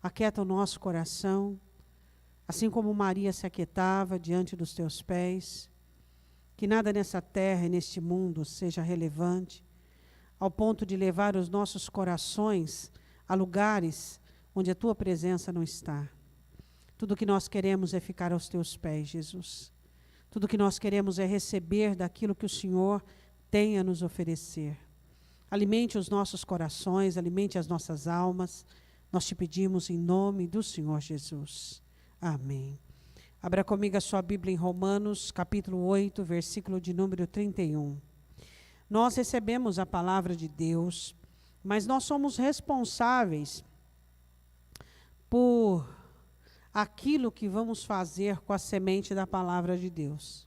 Aquieta o nosso coração, assim como Maria se aquietava diante dos teus pés. Que nada nessa terra e neste mundo seja relevante, ao ponto de levar os nossos corações a lugares onde a tua presença não está. Tudo que nós queremos é ficar aos teus pés, Jesus. Tudo que nós queremos é receber daquilo que o Senhor tem a nos oferecer. Alimente os nossos corações, alimente as nossas almas. Nós te pedimos em nome do Senhor Jesus. Amém. Abra comigo a sua Bíblia em Romanos, capítulo 8, versículo de número 31. Nós recebemos a palavra de Deus, mas nós somos responsáveis por aquilo que vamos fazer com a semente da palavra de Deus.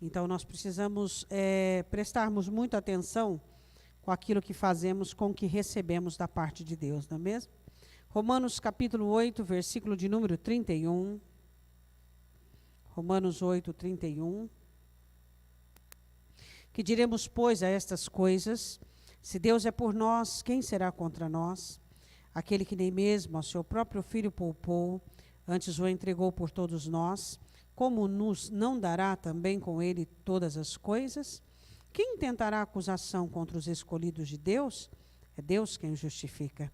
Então, nós precisamos prestarmos muita atenção com aquilo que fazemos, com o que recebemos da parte de Deus, não é mesmo? Romanos capítulo 8, versículo de número 31. Romanos 8, 31. Que diremos, pois, a estas coisas? Se Deus é por nós, quem será contra nós? Aquele que nem mesmo ao seu próprio Filho poupou, antes o entregou por todos nós, como nos não dará também com ele todas as coisas? Quem tentará acusação contra os escolhidos de Deus? É Deus quem os justifica.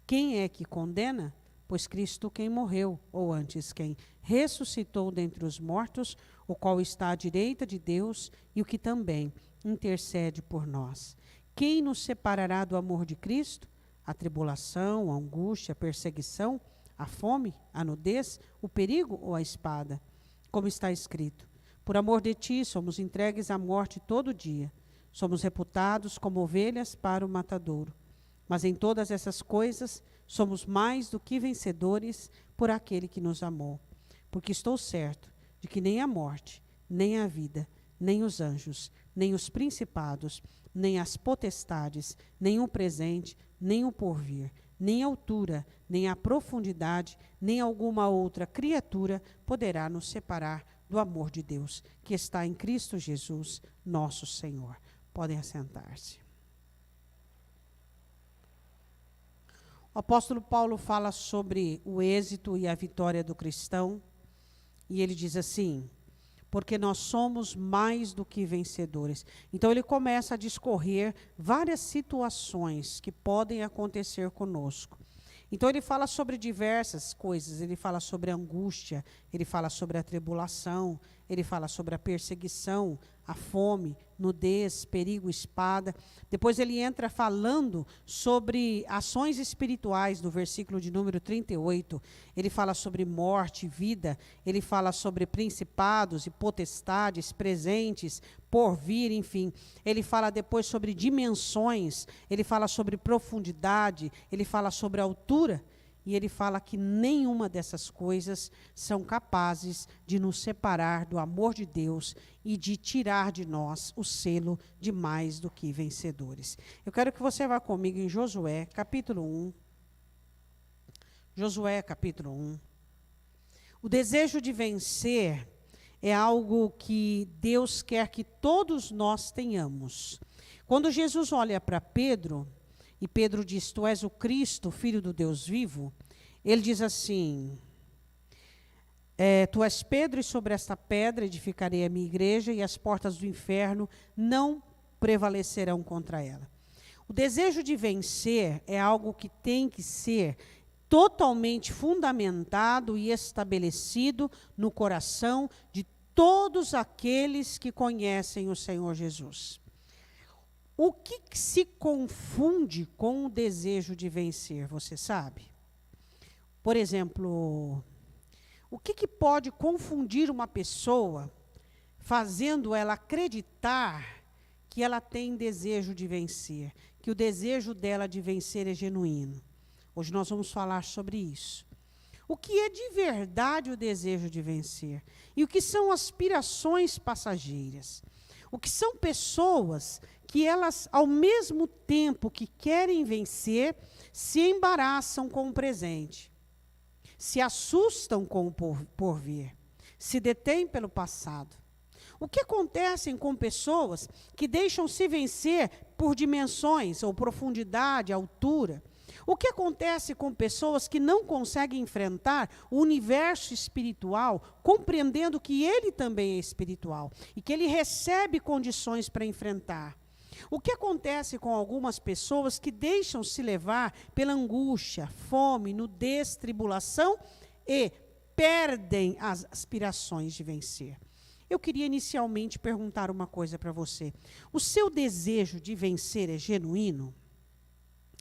Quem é que condena? Pois Cristo quem morreu, ou antes quem ressuscitou dentre os mortos, o qual está à direita de Deus e o que também intercede por nós. Quem nos separará do amor de Cristo? A tribulação, a angústia, a perseguição, a fome, a nudez, o perigo ou a espada? Como está escrito: por amor de ti somos entregues à morte todo dia. Somos reputados como ovelhas para o matadouro. Mas em todas essas coisas somos mais do que vencedores por aquele que nos amou. Porque estou certo de que nem a morte, nem a vida, nem os anjos, nem os principados, nem as potestades, nem o presente, nem o porvir, nem a altura, nem a profundidade, nem alguma outra criatura poderá nos separar do amor de Deus, que está em Cristo Jesus, nosso Senhor. Podem assentar-se. O apóstolo Paulo fala sobre o êxito e a vitória do cristão, e ele diz assim: porque nós somos mais do que vencedores. Então ele começa a discorrer várias situações que podem acontecer conosco. Então ele fala sobre diversas coisas, ele fala sobre a angústia, ele fala sobre a tribulação, ele fala sobre a perseguição, a fome, nudez, perigo, espada. Depois ele entra falando sobre ações espirituais, no versículo de número 38. Ele fala sobre morte, vida, ele fala sobre principados e potestades, presentes, porvir, enfim. Ele fala depois sobre dimensões, ele fala sobre profundidade, ele fala sobre altura. E ele fala que nenhuma dessas coisas são capazes de nos separar do amor de Deus e de tirar de nós o selo de mais do que vencedores. Eu quero que você vá comigo em Josué, capítulo 1. Josué, capítulo 1. O desejo de vencer é algo que Deus quer que todos nós tenhamos. Quando Jesus olha para Pedro, e Pedro diz: tu és o Cristo, filho do Deus vivo, ele diz assim: tu és Pedro, e sobre esta pedra edificarei a minha igreja, e as portas do inferno não prevalecerão contra ela. O desejo de vencer é algo que tem que ser totalmente fundamentado e estabelecido no coração de todos aqueles que conhecem o Senhor Jesus. O que se confunde com o desejo de vencer, você sabe? Por exemplo, o que pode confundir uma pessoa, fazendo ela acreditar que ela tem desejo de vencer, que o desejo dela de vencer é genuíno? Hoje nós vamos falar sobre isso. O que é de verdade o desejo de vencer? E o que são aspirações passageiras? O que são pessoas que elas, ao mesmo tempo que querem vencer, se embaraçam com o presente, se assustam com o porvir, se detêm pelo passado. O que acontece com pessoas que deixam se vencer por dimensões ou profundidade, altura? O que acontece com pessoas que não conseguem enfrentar o universo espiritual, compreendendo que ele também é espiritual e que ele recebe condições para enfrentar? O que acontece com algumas pessoas que deixam se levar pela angústia, fome, nudez, tribulação e perdem as aspirações de vencer? Eu queria inicialmente perguntar uma coisa para você. O seu desejo de vencer é genuíno?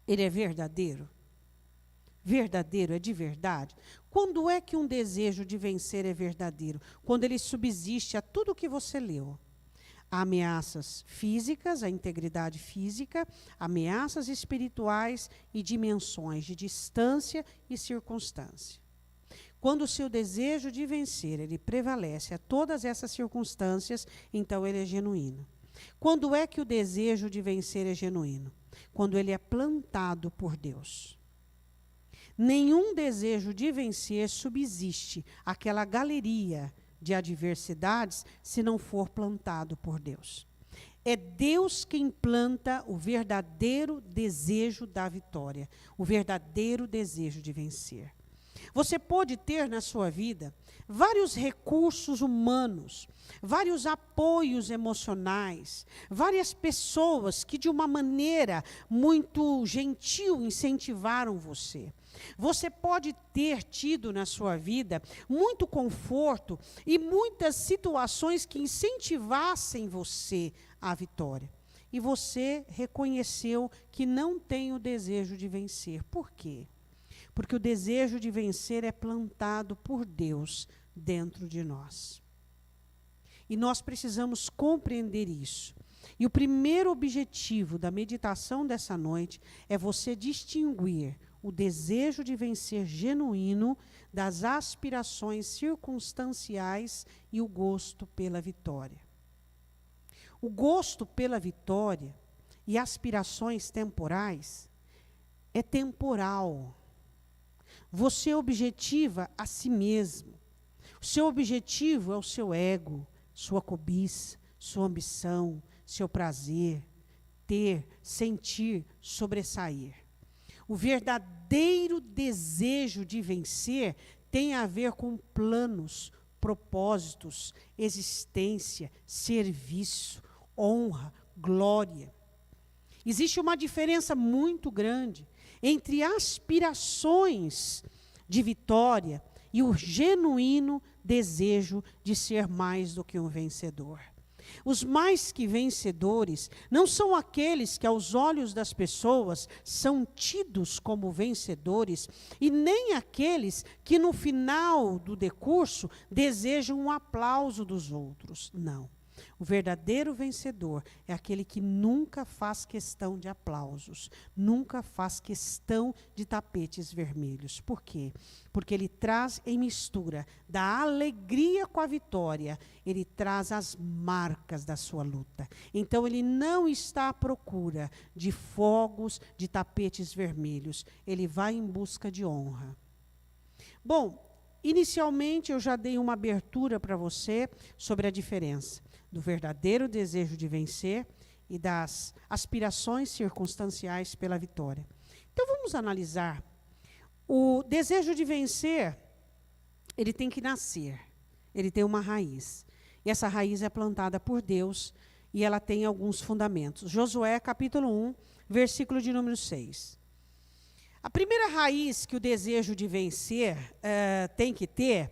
Ele é verdadeiro? Verdadeiro é de verdade? Quando é que um desejo de vencer é verdadeiro? Quando ele subsiste a tudo o que você leu. Há ameaças físicas, a integridade física, ameaças espirituais e dimensões de distância e circunstância. Quando o seu desejo de vencer, ele prevalece a todas essas circunstâncias, então ele é genuíno. Quando é que o desejo de vencer é genuíno? Quando ele é plantado por Deus. Nenhum desejo de vencer subsiste àquela galeria de adversidades se não for plantado por Deus. É Deus quem planta o verdadeiro desejo da vitória, o verdadeiro desejo de vencer. Você pode ter na sua vida vários recursos humanos, vários apoios emocionais, várias pessoas que de uma maneira muito gentil incentivaram você. Você pode ter tido na sua vida muito conforto e muitas situações que incentivassem você à vitória. E você reconheceu que não tem o desejo de vencer. Por quê? Porque o desejo de vencer é plantado por Deus dentro de nós. E nós precisamos compreender isso. E o primeiro objetivo da meditação dessa noite é você distinguir o desejo de vencer genuíno das aspirações circunstanciais e o gosto pela vitória. O gosto pela vitória e aspirações temporais é temporal. Você objetiva a si mesmo. O seu objetivo é o seu ego, sua cobiça, sua ambição, seu prazer, ter, sentir, sobressair. O verdadeiro desejo de vencer tem a ver com planos, propósitos, existência, serviço, honra, glória. Existe uma diferença muito grande entre aspirações de vitória e o genuíno desejo de ser mais do que um vencedor. Os mais que vencedores não são aqueles que aos olhos das pessoas são tidos como vencedores e nem aqueles que no final do decurso desejam um aplauso dos outros. Não. O verdadeiro vencedor é aquele que nunca faz questão de aplausos, nunca faz questão de tapetes vermelhos. Por quê? Porque ele traz em mistura da alegria com a vitória, ele traz as marcas da sua luta. Então ele não está à procura de fogos, de tapetes vermelhos, ele vai em busca de honra. Bom, inicialmente eu já dei uma abertura para você sobre a diferença do verdadeiro desejo de vencer e das aspirações circunstanciais pela vitória. Então vamos analisar. O desejo de vencer, ele tem que nascer, ele tem uma raiz. E essa raiz é plantada por Deus e ela tem alguns fundamentos. Josué, capítulo 1, versículo de número 6. A primeira raiz que o desejo de vencer tem que ter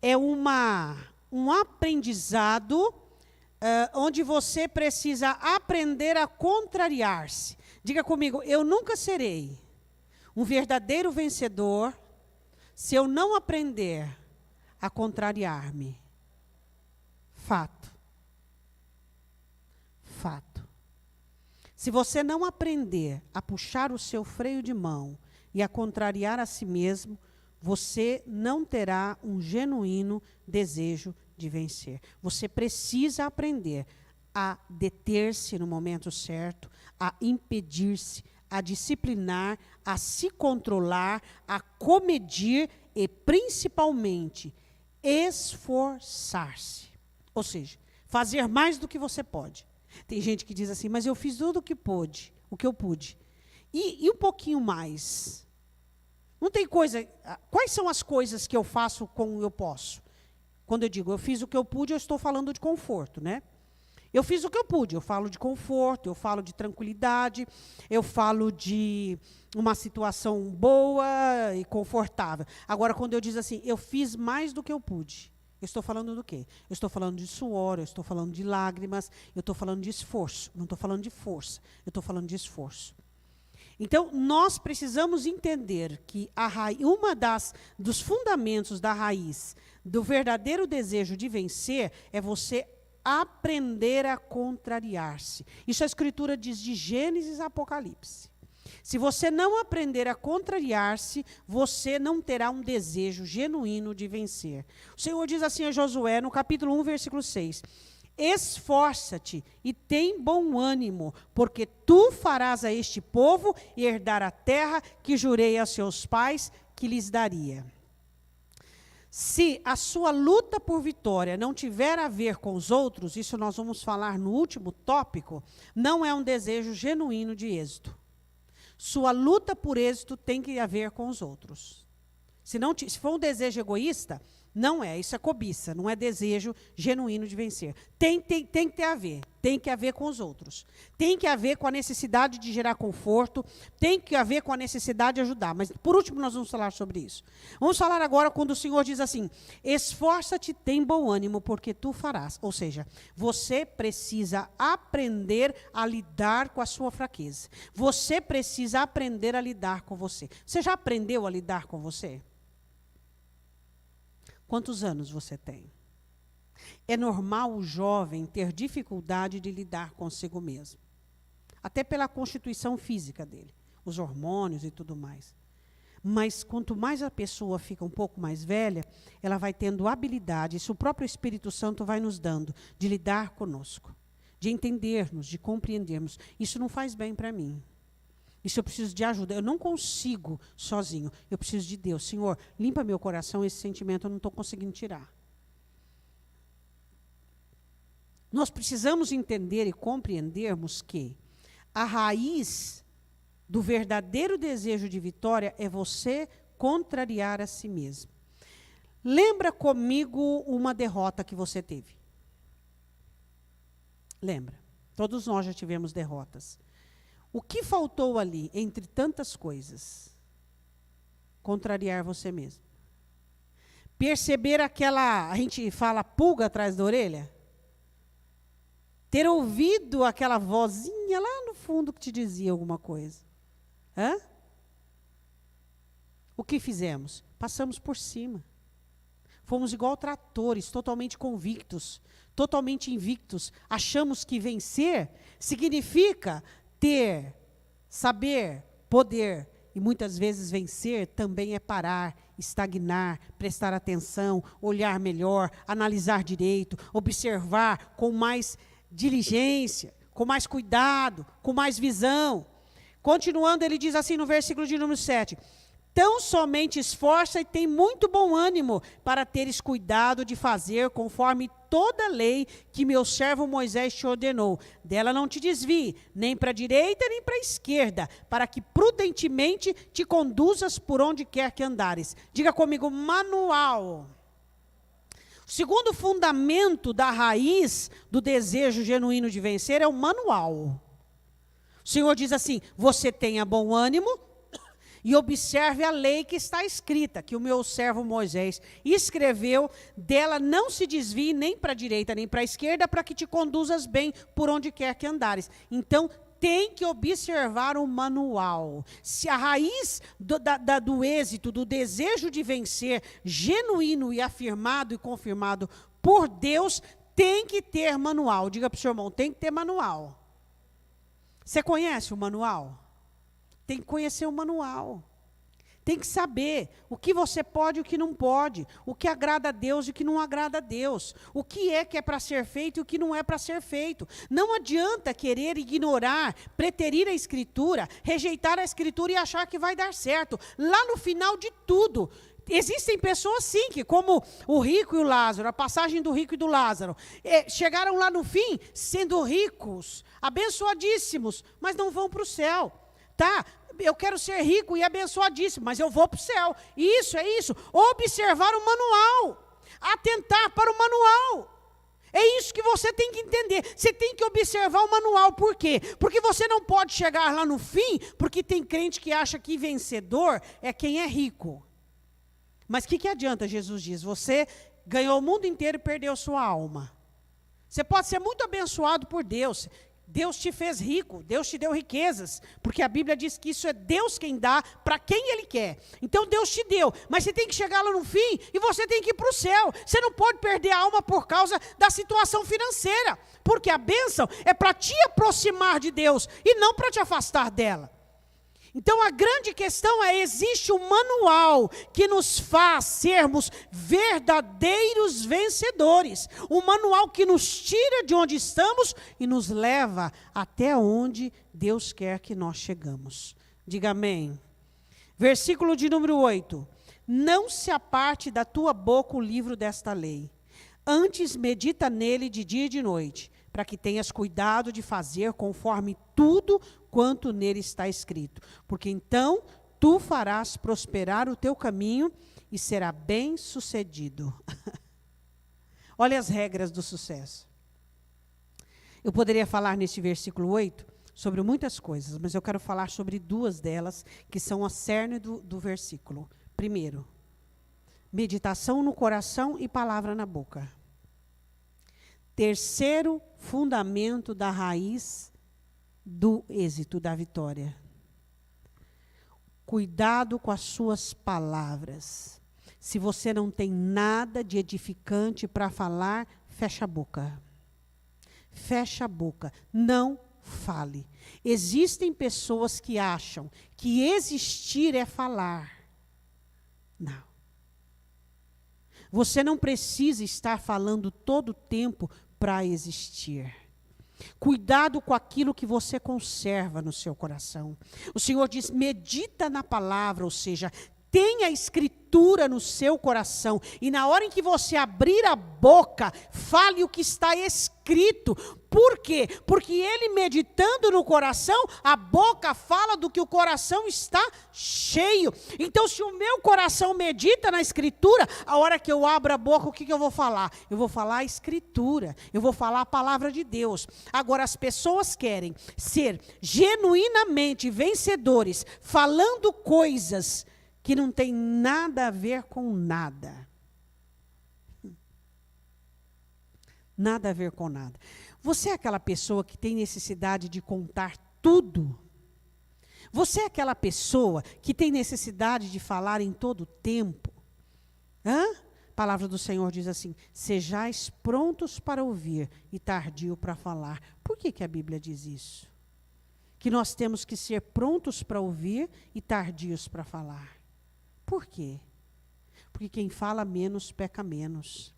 é um aprendizado onde você precisa aprender a contrariar-se. Diga comigo, eu nunca serei um verdadeiro vencedor se eu não aprender a contrariar-me. Fato. Fato. Se você não aprender a puxar o seu freio de mão e a contrariar a si mesmo, você não terá um genuíno desejo de vencer. Você precisa aprender a deter-se no momento certo, a impedir-se, a disciplinar, a se controlar, a comedir e, principalmente, esforçar-se. Ou seja, fazer mais do que você pode. Tem gente que diz assim, mas eu fiz tudo o que eu pude. E um pouquinho mais. Não tem coisa... Quais são as coisas que eu faço com o eu posso? Quando eu digo eu fiz o que eu pude, eu estou falando de conforto, né? Eu fiz o que eu pude, eu falo de conforto, eu falo de tranquilidade, eu falo de uma situação boa e confortável. Agora, quando eu digo assim, eu fiz mais do que eu pude, eu estou falando do quê? Eu estou falando de suor, eu estou falando de lágrimas, eu estou falando de esforço, não estou falando de força, eu estou falando de esforço. Então, nós precisamos entender que dos fundamentos da raiz do verdadeiro desejo de vencer é você aprender a contrariar-se. Isso a Escritura diz de Gênesis a Apocalipse. Se você não aprender a contrariar-se, você não terá um desejo genuíno de vencer. O Senhor diz assim a Josué, no capítulo 1, versículo 6. Esforça-te e tem bom ânimo, porque tu farás a este povo herdar a terra que jurei a seus pais que lhes daria. Se a sua luta por vitória não tiver a ver com os outros, isso nós vamos falar no último tópico, não é um desejo genuíno de êxito. Sua luta por êxito tem que haver com os outros. Se for um desejo egoísta, não é, isso é cobiça, não é desejo genuíno de vencer. Tem que ter a ver com os outros. Tem que haver com a necessidade de gerar conforto, tem que haver com a necessidade de ajudar. Mas, por último, nós vamos falar sobre isso. Vamos falar agora quando o Senhor diz assim, esforça-te, tem bom ânimo, porque tu farás. Ou seja, você precisa aprender a lidar com a sua fraqueza. Você precisa aprender a lidar com você. Você já aprendeu a lidar com você? Quantos anos você tem? É normal o jovem ter dificuldade de lidar consigo mesmo. Até pela constituição física dele, os hormônios e tudo mais. Mas quanto mais a pessoa fica um pouco mais velha, ela vai tendo habilidade, isso o próprio Espírito Santo vai nos dando, de lidar conosco, de entendermos, de compreendermos. Isso não faz bem para mim. Isso eu preciso de ajuda. Eu não consigo sozinho. Eu preciso de Deus. Senhor, limpa meu coração, esse sentimento eu não estou conseguindo tirar. Nós precisamos entender e compreendermos que a raiz do verdadeiro desejo de vitória é você contrariar a si mesmo. Lembra comigo uma derrota que você teve? Lembra? Todos nós já tivemos derrotas. O que faltou ali, entre tantas coisas? Contrariar você mesmo. Perceber aquela, a gente fala pulga atrás da orelha? Ter ouvido aquela vozinha lá no fundo que te dizia alguma coisa. Hã? O que fizemos? Passamos por cima. Fomos igual tratores, totalmente convictos, totalmente invictos. Achamos que vencer significa ter, saber, poder. E muitas vezes vencer também é parar, estagnar, prestar atenção, olhar melhor, analisar direito, observar com mais diligência, com mais cuidado, com mais visão. Continuando, ele diz assim no versículo de número 7. Tão somente esforça e tem muito bom ânimo para teres cuidado de fazer conforme toda a lei que meu servo Moisés te ordenou. Dela não te desvie, nem para a direita, nem para a esquerda, para que prudentemente te conduzas por onde quer que andares. Diga comigo, manual. O segundo fundamento da raiz do desejo genuíno de vencer é o manual. O Senhor diz assim, você tenha bom ânimo, e observe a lei que está escrita, que o meu servo Moisés escreveu, dela não se desvie nem para a direita nem para a esquerda, para que te conduzas bem por onde quer que andares. Então, tem que observar o manual. Se a raiz do êxito, do desejo de vencer, genuíno e afirmado e confirmado por Deus, tem que ter manual. Diga para o seu irmão, tem que ter manual. Você conhece o manual? Tem que conhecer o manual. Tem que saber o que você pode e o que não pode. O que agrada a Deus e o que não agrada a Deus. O que é para ser feito e o que não é para ser feito. Não adianta querer ignorar, preterir a Escritura, rejeitar a Escritura e achar que vai dar certo. Lá no final de tudo, existem pessoas sim, que como o rico e o Lázaro, a passagem do rico e do Lázaro, chegaram lá no fim sendo ricos, abençoadíssimos, mas não vão para o céu. Tá, eu quero ser rico e abençoadíssimo, mas eu vou para o céu. Isso é isso. Observar o manual. Atentar para o manual. É isso que você tem que entender. Você tem que observar o manual. Por quê? Porque você não pode chegar lá no fim, porque tem crente que acha que vencedor é quem é rico. Mas o que adianta, Jesus diz? Você ganhou o mundo inteiro e perdeu sua alma. Você pode ser muito abençoado por Deus. Deus te fez rico, Deus te deu riquezas, porque a Bíblia diz que isso é Deus quem dá para quem Ele quer. Então Deus te deu, mas você tem que chegar lá no fim e você tem que ir para o céu. Você não pode perder a alma por causa da situação financeira, porque a bênção é para te aproximar de Deus e não para te afastar dela. Então a grande questão é, existe um manual que nos faz sermos verdadeiros vencedores. Um manual que nos tira de onde estamos e nos leva até onde Deus quer que nós chegamos. Diga amém. Versículo de número 8. Não se aparte da tua boca o livro desta lei. Antes medita nele de dia e de noite, para que tenhas cuidado de fazer conforme tudo quanto nele está escrito. Porque então tu farás prosperar o teu caminho e será bem sucedido. Olha as regras do sucesso. Eu poderia falar neste versículo 8 sobre muitas coisas, mas eu quero falar sobre duas delas, que são a cerne do versículo. Primeiro, meditação no coração e palavra na boca. Terceiro fundamento da raiz do êxito, da vitória. Cuidado com as suas palavras. Se você não tem nada de edificante para falar, fecha a boca. Fecha a boca. Não fale. Existem pessoas que acham que existir é falar. Não. Você não precisa estar falando todo o tempo para existir. Cuidado com aquilo que você conserva no seu coração. O Senhor diz, medita na palavra, ou seja, tenha a escritura no seu coração. E na hora em que você abrir a boca, fale o que está escrito. Por quê? Porque ele meditando no coração, a boca fala do que o coração está cheio. Então, se o meu coração medita na escritura, a hora que eu abro a boca, o que eu vou falar? Eu vou falar a escritura, eu vou falar a palavra de Deus. Agora, as pessoas querem ser genuinamente vencedores, falando coisas que não tem nada a ver com nada. Nada a ver com nada. Você é aquela pessoa que tem necessidade de contar tudo? Você é aquela pessoa que tem necessidade de falar em todo o tempo? A palavra do Senhor diz assim, sejais prontos para ouvir e tardio para falar. Por que a Bíblia diz isso? Que nós temos que ser prontos para ouvir e tardios para falar. Por quê? Porque quem fala menos, peca menos.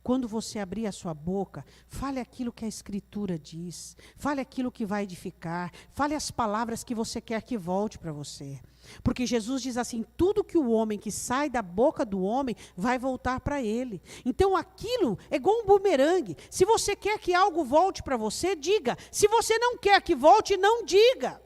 Quando você abrir a sua boca, fale aquilo que a Escritura diz. Fale aquilo que vai edificar. Fale as palavras que você quer que volte para você. Porque Jesus diz assim, tudo que o homem que sai da boca do homem vai voltar para ele. Então aquilo é igual um bumerangue. Se você quer que algo volte para você, diga. Se você não quer que volte, não diga.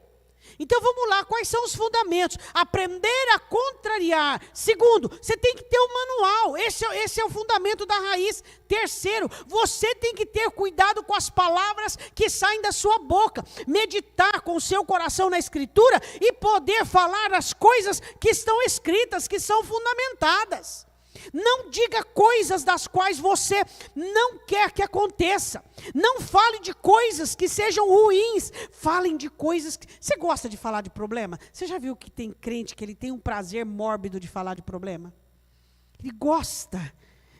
Então vamos lá, quais são os fundamentos? Aprender a contrariar. Segundo, você tem que ter um manual. Esse é o fundamento da raiz. Terceiro, você tem que ter cuidado com as palavras que saem da sua boca. Meditar com o seu coração na Escritura e poder falar as coisas que estão escritas, que são fundamentadas. Não diga coisas das quais você não quer que aconteça. Não fale de coisas que sejam ruins. Falem de coisas que... Você gosta de falar de problema? Você já viu que tem crente que ele tem um prazer mórbido de falar de problema? Ele gosta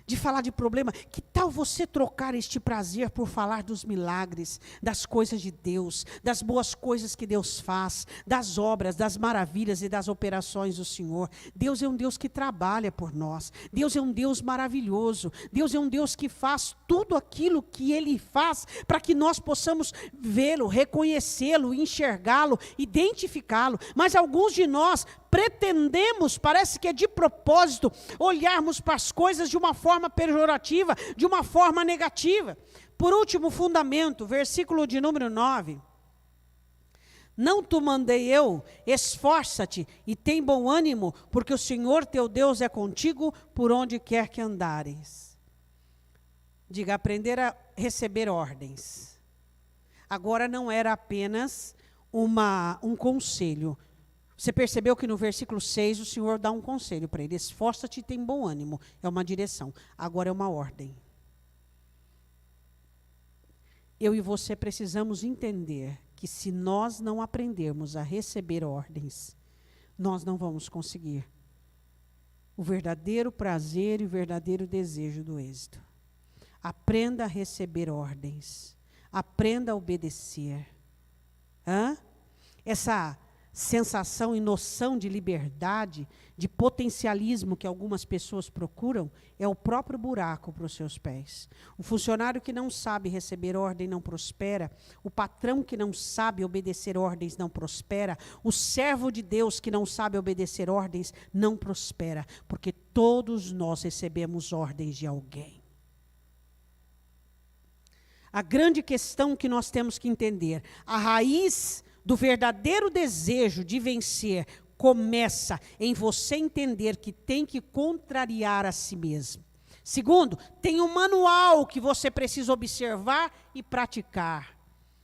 de falar de problema. Que tal você trocar este prazer por falar dos milagres, das coisas de Deus, das boas coisas que Deus faz, das obras, das maravilhas e das operações do Senhor? Deus é um Deus que trabalha por nós. Deus é um Deus maravilhoso. Deus é um Deus que faz tudo aquilo que Ele faz para que nós possamos vê-lo, reconhecê-lo, enxergá-lo, identificá-lo. Mas alguns de nós pretendemos, parece que é de propósito, olharmos para as coisas de uma forma pejorativa, de uma forma negativa. Por último, fundamento, versículo de número 9. Não te mandei eu? Esforça-te e tem bom ânimo, porque o Senhor teu Deus é contigo por onde quer que andares. Diga, aprender a receber ordens. Agora não era apenas um conselho. Você percebeu que no versículo 6 o Senhor dá um conselho para ele. Esforça-te e tem bom ânimo. É uma direção. Agora é uma ordem. Eu e você precisamos entender que se nós não aprendermos a receber ordens, nós não vamos conseguir o verdadeiro prazer e o verdadeiro desejo do êxito. Aprenda a receber ordens. Aprenda a obedecer. Essa sensação e noção de liberdade, de potencialismo que algumas pessoas procuram, é o próprio buraco para os seus pés. O funcionário que não sabe receber ordem não prospera, o patrão que não sabe obedecer ordens não prospera, o servo de Deus que não sabe obedecer ordens não prospera, porque todos nós recebemos ordens de alguém. A grande questão que nós temos que entender, a raiz do verdadeiro desejo de vencer começa em você entender que tem que contrariar a si mesmo. Segundo, tem um manual que você precisa observar e praticar.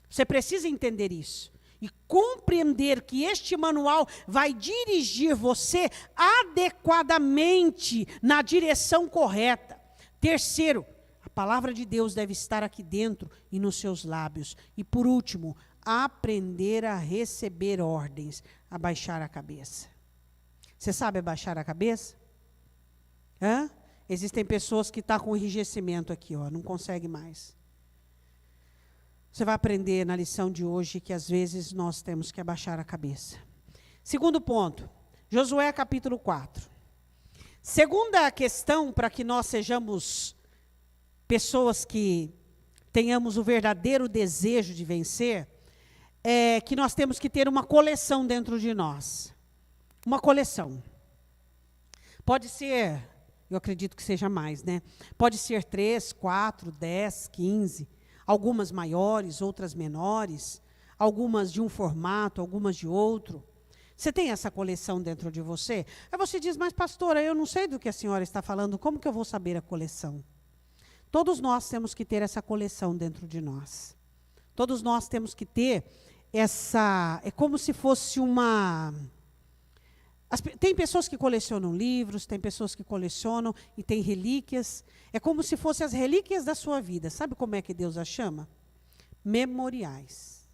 Você precisa entender isso. E compreender que este manual vai dirigir você adequadamente na direção correta. Terceiro, a palavra de Deus deve estar aqui dentro e nos seus lábios. E por último, aprender a receber ordens, abaixar a cabeça. Você sabe abaixar a cabeça? Existem pessoas que estão com enrijecimento aqui, não consegue mais. Você vai aprender na lição de hoje que às vezes nós temos que abaixar a cabeça. Segundo ponto, Josué capítulo 4. Segunda questão para que nós sejamos pessoas que tenhamos o verdadeiro desejo de vencer, é que nós temos que ter uma coleção dentro de nós. Uma coleção. Pode ser, eu acredito que seja mais, né? Pode ser 3, 4, 10, 15, algumas maiores, outras menores, algumas de um formato, algumas de outro. Você tem essa coleção dentro de você? Aí você diz, mas pastora, eu não sei do que a senhora está falando, como que eu vou saber a coleção? Todos nós temos que ter essa coleção dentro de nós. Todos nós temos que ter essa... É como se fosse uma... Tem pessoas que colecionam livros, tem pessoas que colecionam e tem relíquias. É como se fossem as relíquias da sua vida. Sabe como é que Deus as chama? Memoriais.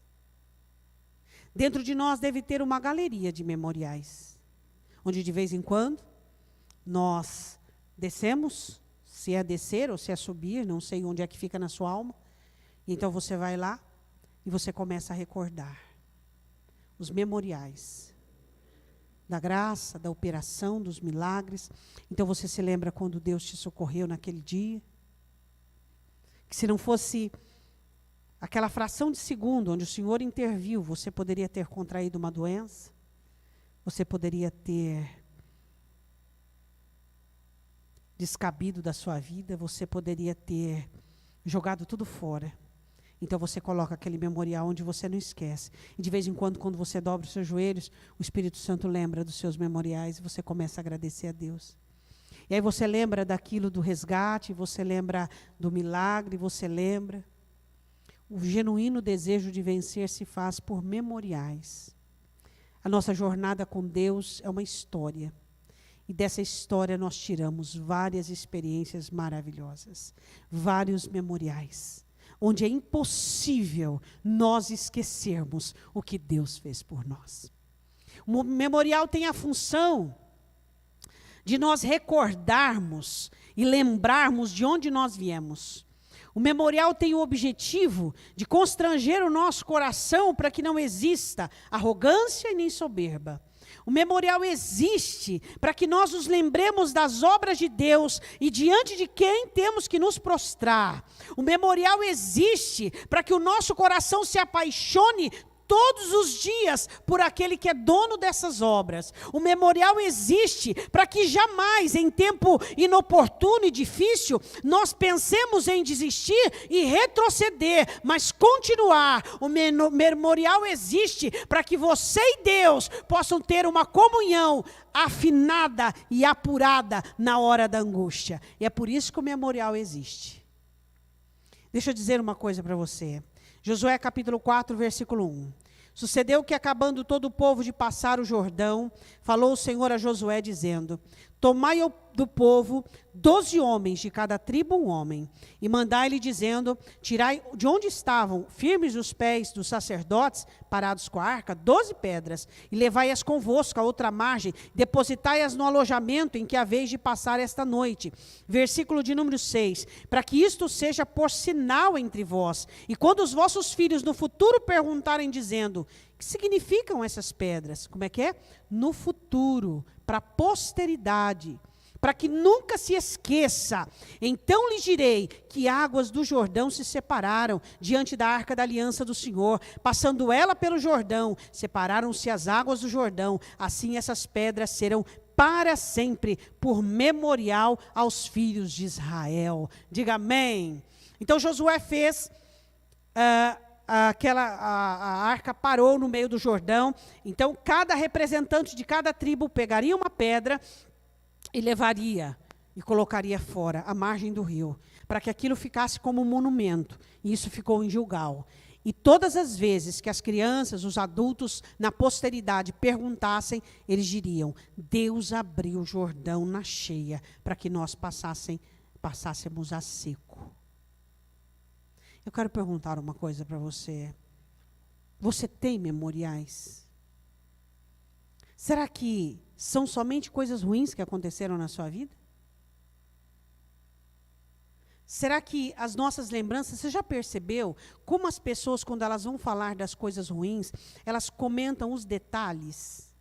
Dentro de nós deve ter uma galeria de memoriais. Onde de vez em quando nós descemos... Se é descer ou se é subir, não sei onde é que fica na sua alma. Então você vai lá e você começa a recordar os memoriais da graça, da operação, dos milagres. Então você se lembra quando Deus te socorreu naquele dia. Que se não fosse aquela fração de segundo onde o Senhor interviu, você poderia ter contraído uma doença, você poderia ter descabido da sua vida, você poderia ter jogado tudo fora. Então você coloca aquele memorial onde você não esquece. E de vez em quando você dobra os seus joelhos, o Espírito Santo lembra dos seus memoriais e você começa a agradecer a Deus. E aí você lembra daquilo do resgate, você lembra do milagre, você lembra. O genuíno desejo de vencer se faz por memoriais. A nossa jornada com Deus é uma história. E dessa história nós tiramos várias experiências maravilhosas, vários memoriais, onde é impossível nós esquecermos o que Deus fez por nós. O memorial tem a função de nós recordarmos e lembrarmos de onde nós viemos. O memorial tem o objetivo de constranger o nosso coração para que não exista arrogância e nem soberba. O memorial existe para que nós nos lembremos das obras de Deus e diante de quem temos que nos prostrar. O memorial existe para que o nosso coração se apaixone todos os dias por aquele que é dono dessas obras. O memorial existe para que jamais, em tempo inoportuno e difícil, nós pensemos em desistir e retroceder, mas continuar. O memorial existe para que você e Deus possam ter uma comunhão afinada e apurada na hora da angústia. E é por isso que o memorial existe. Deixa eu dizer uma coisa para você. Josué capítulo 4, versículo 1. Sucedeu que, acabando todo o povo de passar o Jordão, falou o Senhor a Josué, dizendo: tomai do povo 12 homens, de cada tribo um homem, e mandai-lhe, dizendo: tirai de onde estavam firmes os pés dos sacerdotes, parados com a arca, 12 pedras, e levai-as convosco à outra margem, depositai-as no alojamento em que haveis de passar esta noite. Versículo de número 6, para que isto seja por sinal entre vós, e quando os vossos filhos no futuro perguntarem, dizendo: o que significam essas pedras? Como é que é? No futuro, para a posteridade, para que nunca se esqueça. Então lhes direi que águas do Jordão se separaram diante da arca da aliança do Senhor, passando ela pelo Jordão, separaram-se as águas do Jordão, assim essas pedras serão para sempre, por memorial aos filhos de Israel. Diga amém. Então Josué fez... a arca parou no meio do Jordão. Então cada representante de cada tribo pegaria uma pedra e levaria e colocaria fora, à margem do rio, para que aquilo ficasse como um monumento. E isso ficou em Gilgal. E todas as vezes que as crianças, os adultos, na posteridade perguntassem, eles diriam: Deus abriu o Jordão na cheia, para que nós passássemos a seco. Eu quero perguntar uma coisa para você. Você tem memoriais? Será que são somente coisas ruins que aconteceram na sua vida? Será que as nossas lembranças, você já percebeu como as pessoas, quando elas vão falar das coisas ruins, elas comentam os detalhes?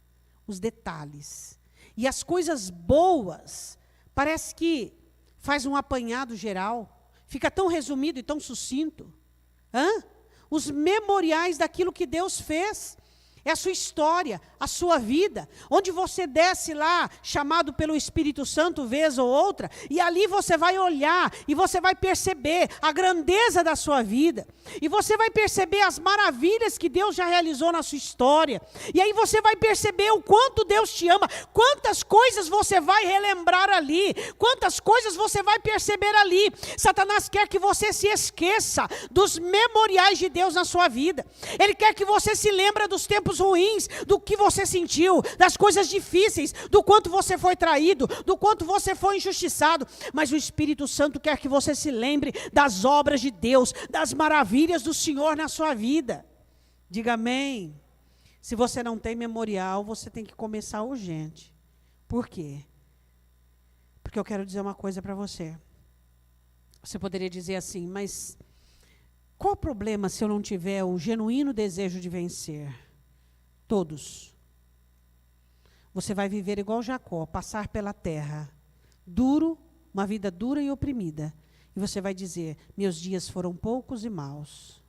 Os detalhes. E as coisas boas, parece que faz um apanhado geral. Fica tão resumido e tão sucinto. Os memoriais daquilo que Deus fez. É a sua história, a sua vida. Onde você desce lá, chamado pelo Espírito Santo, vez ou outra, e ali você vai olhar, e você vai perceber a grandeza da sua vida. E você vai perceber as maravilhas que Deus já realizou na sua história. E aí você vai perceber o quanto Deus te ama. Quantas coisas você vai relembrar ali. Quantas coisas você vai perceber ali. Satanás quer que você se esqueça dos memoriais de Deus na sua vida. Ele quer que você se lembre dos tempos ruins, do que você sentiu, das coisas difíceis, do quanto você foi traído, do quanto você foi injustiçado. Mas o Espírito Santo quer que você se lembre das obras de Deus, das maravilhas do Senhor na sua vida. Diga amém. Se você não tem memorial, você tem que começar urgente. Por quê? Porque eu quero dizer uma coisa para você. Você poderia dizer assim: mas qual o problema se eu não tiver o genuíno desejo de vencer? Todos. Você vai viver igual Jacó, passar pela terra, duro, uma vida dura e oprimida. E você vai dizer: meus dias foram poucos e maus.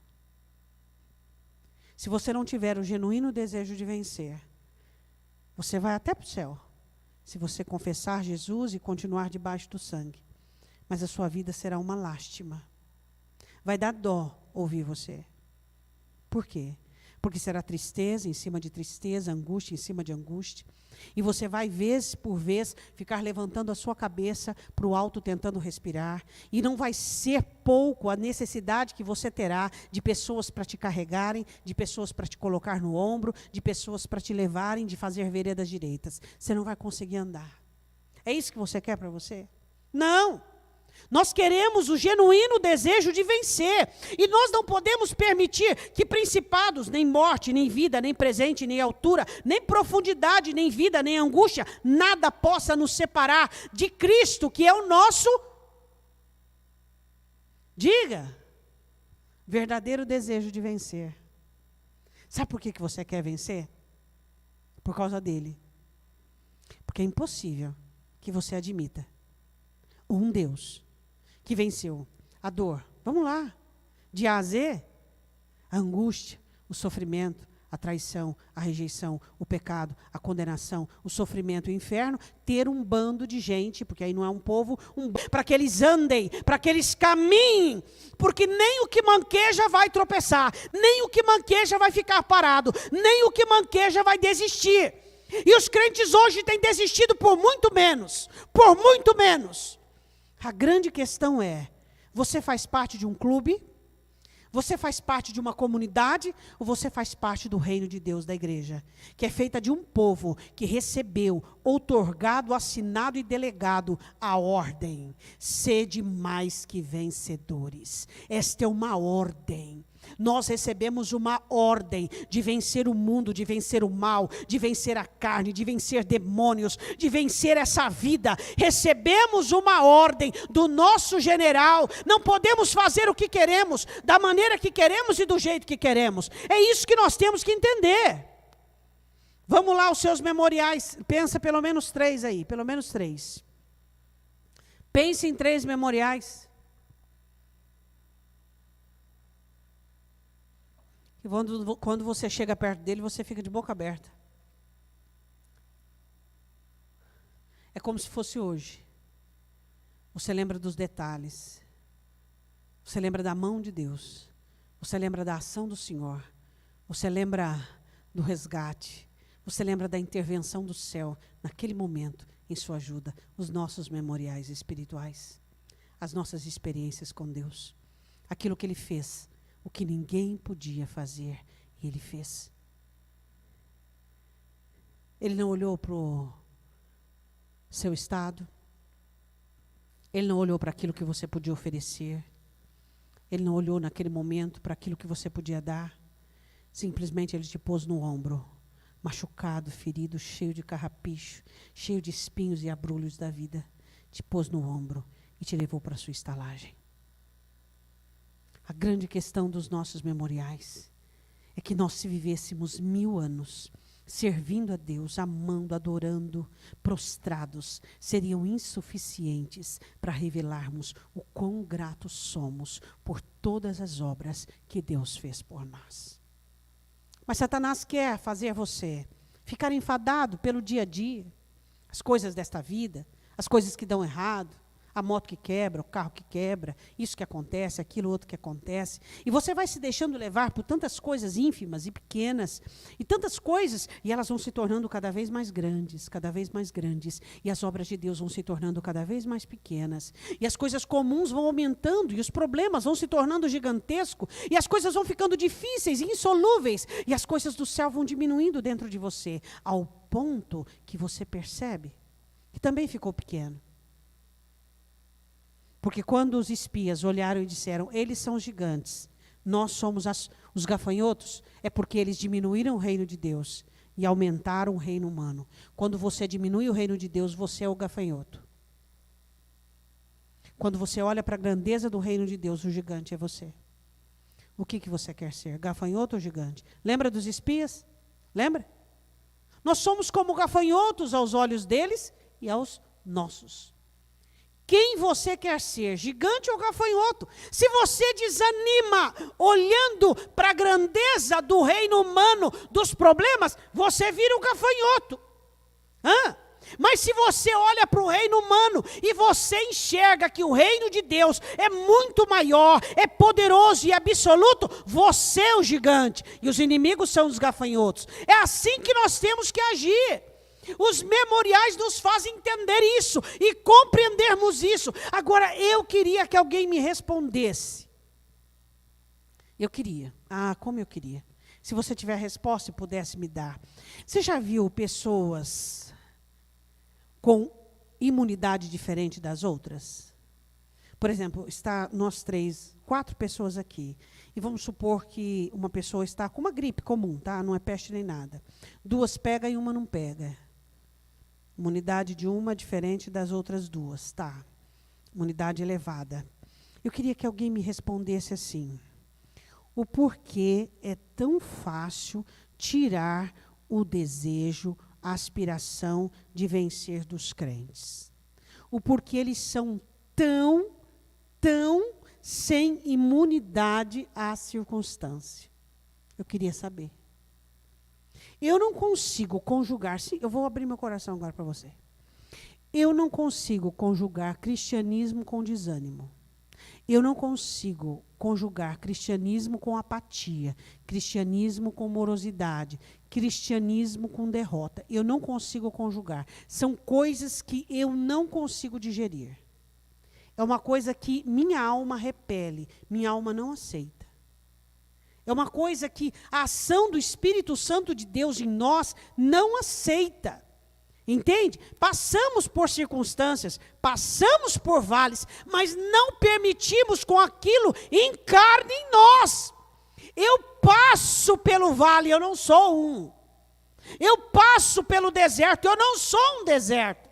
Se você não tiver o genuíno desejo de vencer, você vai até para o céu, se você confessar Jesus e continuar debaixo do sangue. Mas a sua vida será uma lástima. Vai dar dó ouvir você. Por quê? Porque será tristeza em cima de tristeza, angústia em cima de angústia. E você vai, vez por vez, ficar levantando a sua cabeça para o alto, tentando respirar. E não vai ser pouco a necessidade que você terá de pessoas para te carregarem, de pessoas para te colocar no ombro, de pessoas para te levarem, de fazer veredas direitas. Você não vai conseguir andar. É isso que você quer para você? Não! Nós queremos o genuíno desejo de vencer. E nós não podemos permitir que principados, nem morte, nem vida, nem presente, nem altura, nem profundidade, nem vida, nem angústia, nada possa nos separar de Cristo, que é o nosso, diga, verdadeiro desejo de vencer. Sabe por que você quer vencer? Por causa dele. Porque é impossível que você admita um Deus que venceu a dor, vamos lá, de A a Z, a angústia, o sofrimento, a traição, a rejeição, o pecado, a condenação, o sofrimento, o inferno, ter um bando de gente, porque aí não é um povo, para que eles andem, para que eles caminhem, porque nem o que manqueja vai tropeçar, nem o que manqueja vai ficar parado, nem o que manqueja vai desistir. E os crentes hoje têm desistido por muito menos, por muito menos. A grande questão é, você faz parte de um clube? Você faz parte de uma comunidade ou você faz parte do reino de Deus, da igreja? Que é feita de um povo que recebeu, outorgado, assinado e delegado a ordem. Sede mais que vencedores. Esta é uma ordem. Nós recebemos uma ordem de vencer o mundo, de vencer o mal, de vencer a carne, de vencer demônios, de vencer essa vida. Recebemos uma ordem do nosso general. Não podemos fazer o que queremos, da maneira que queremos e do jeito que queremos. É isso que nós temos que entender. Vamos lá, os seus memoriais. Pensa pelo menos 3 aí, pelo menos 3. Pense em 3 memoriais. E quando você chega perto dele, você fica de boca aberta. É como se fosse hoje. Você lembra dos detalhes. Você lembra da mão de Deus. Você lembra da ação do Senhor. Você lembra do resgate. Você lembra da intervenção do céu naquele momento em sua ajuda. Os nossos memoriais espirituais. As nossas experiências com Deus. Aquilo que Ele fez. O que ninguém podia fazer, Ele fez. Ele não olhou para o seu estado. Ele não olhou para aquilo que você podia oferecer. Ele não olhou naquele momento para aquilo que você podia dar. Simplesmente Ele te pôs no ombro, machucado, ferido, cheio de carrapicho, cheio de espinhos e abrolhos da vida. Te pôs no ombro e te levou para a sua estalagem. A grande questão dos nossos memoriais é que nós, se vivêssemos 1000 anos servindo a Deus, amando, adorando, prostrados, seriam insuficientes para revelarmos o quão gratos somos por todas as obras que Deus fez por nós. Mas Satanás quer fazer você ficar enfadado pelo dia a dia, as coisas desta vida, as coisas que dão errado, a moto que quebra, o carro que quebra, isso que acontece, aquilo outro que acontece. E você vai se deixando levar por tantas coisas ínfimas e pequenas, e tantas coisas, e elas vão se tornando cada vez mais grandes, e as obras de Deus vão se tornando cada vez mais pequenas, e as coisas comuns vão aumentando, e os problemas vão se tornando gigantescos, e as coisas vão ficando difíceis e insolúveis, e as coisas do céu vão diminuindo dentro de você, ao ponto que você percebe que também ficou pequeno. Porque quando os espias olharam e disseram, eles são gigantes, nós somos os gafanhotos, é porque eles diminuíram o reino de Deus e aumentaram o reino humano. Quando você diminui o reino de Deus, você é o gafanhoto. Quando você olha para a grandeza do reino de Deus, o gigante é você. O que você quer ser, gafanhoto ou gigante? Lembra dos espias? Lembra? Nós somos como gafanhotos aos olhos deles e aos nossos. Quem você quer ser, gigante ou gafanhoto? Se você desanima olhando para a grandeza do reino humano, dos problemas, você vira um gafanhoto. Mas se você olha para o reino humano e você enxerga que o reino de Deus é muito maior, é poderoso e absoluto, você é o gigante e os inimigos são os gafanhotos. É assim que nós temos que agir. Os memoriais nos fazem entender isso e compreendermos isso. Agora, eu queria que alguém me respondesse. Como eu queria. Se você tiver a resposta e pudesse me dar. Você já viu pessoas com imunidade diferente das outras? Por exemplo, está nós 4 pessoas aqui. E vamos supor que uma pessoa está com uma gripe comum, tá? Não é peste nem nada. 2 pega e uma não pega. Imunidade de uma diferente das outras 2, tá? Imunidade elevada. Eu queria que alguém me respondesse assim. O porquê é tão fácil tirar o desejo, a aspiração de vencer dos crentes? O porquê eles são tão sem imunidade à circunstância? Eu queria saber. Eu não consigo conjugar, eu vou abrir meu coração agora para você. Eu não consigo conjugar cristianismo com desânimo. Eu não consigo conjugar cristianismo com apatia, cristianismo com morosidade, cristianismo com derrota. Eu não consigo conjugar. São coisas que eu não consigo digerir. É uma coisa que minha alma repele, minha alma não aceita. É uma coisa que a ação do Espírito Santo de Deus em nós não aceita. Entende? Passamos por circunstâncias, passamos por vales, mas não permitimos com aquilo encarne em nós. Eu passo pelo vale, eu não sou um. Eu passo pelo deserto, eu não sou um deserto.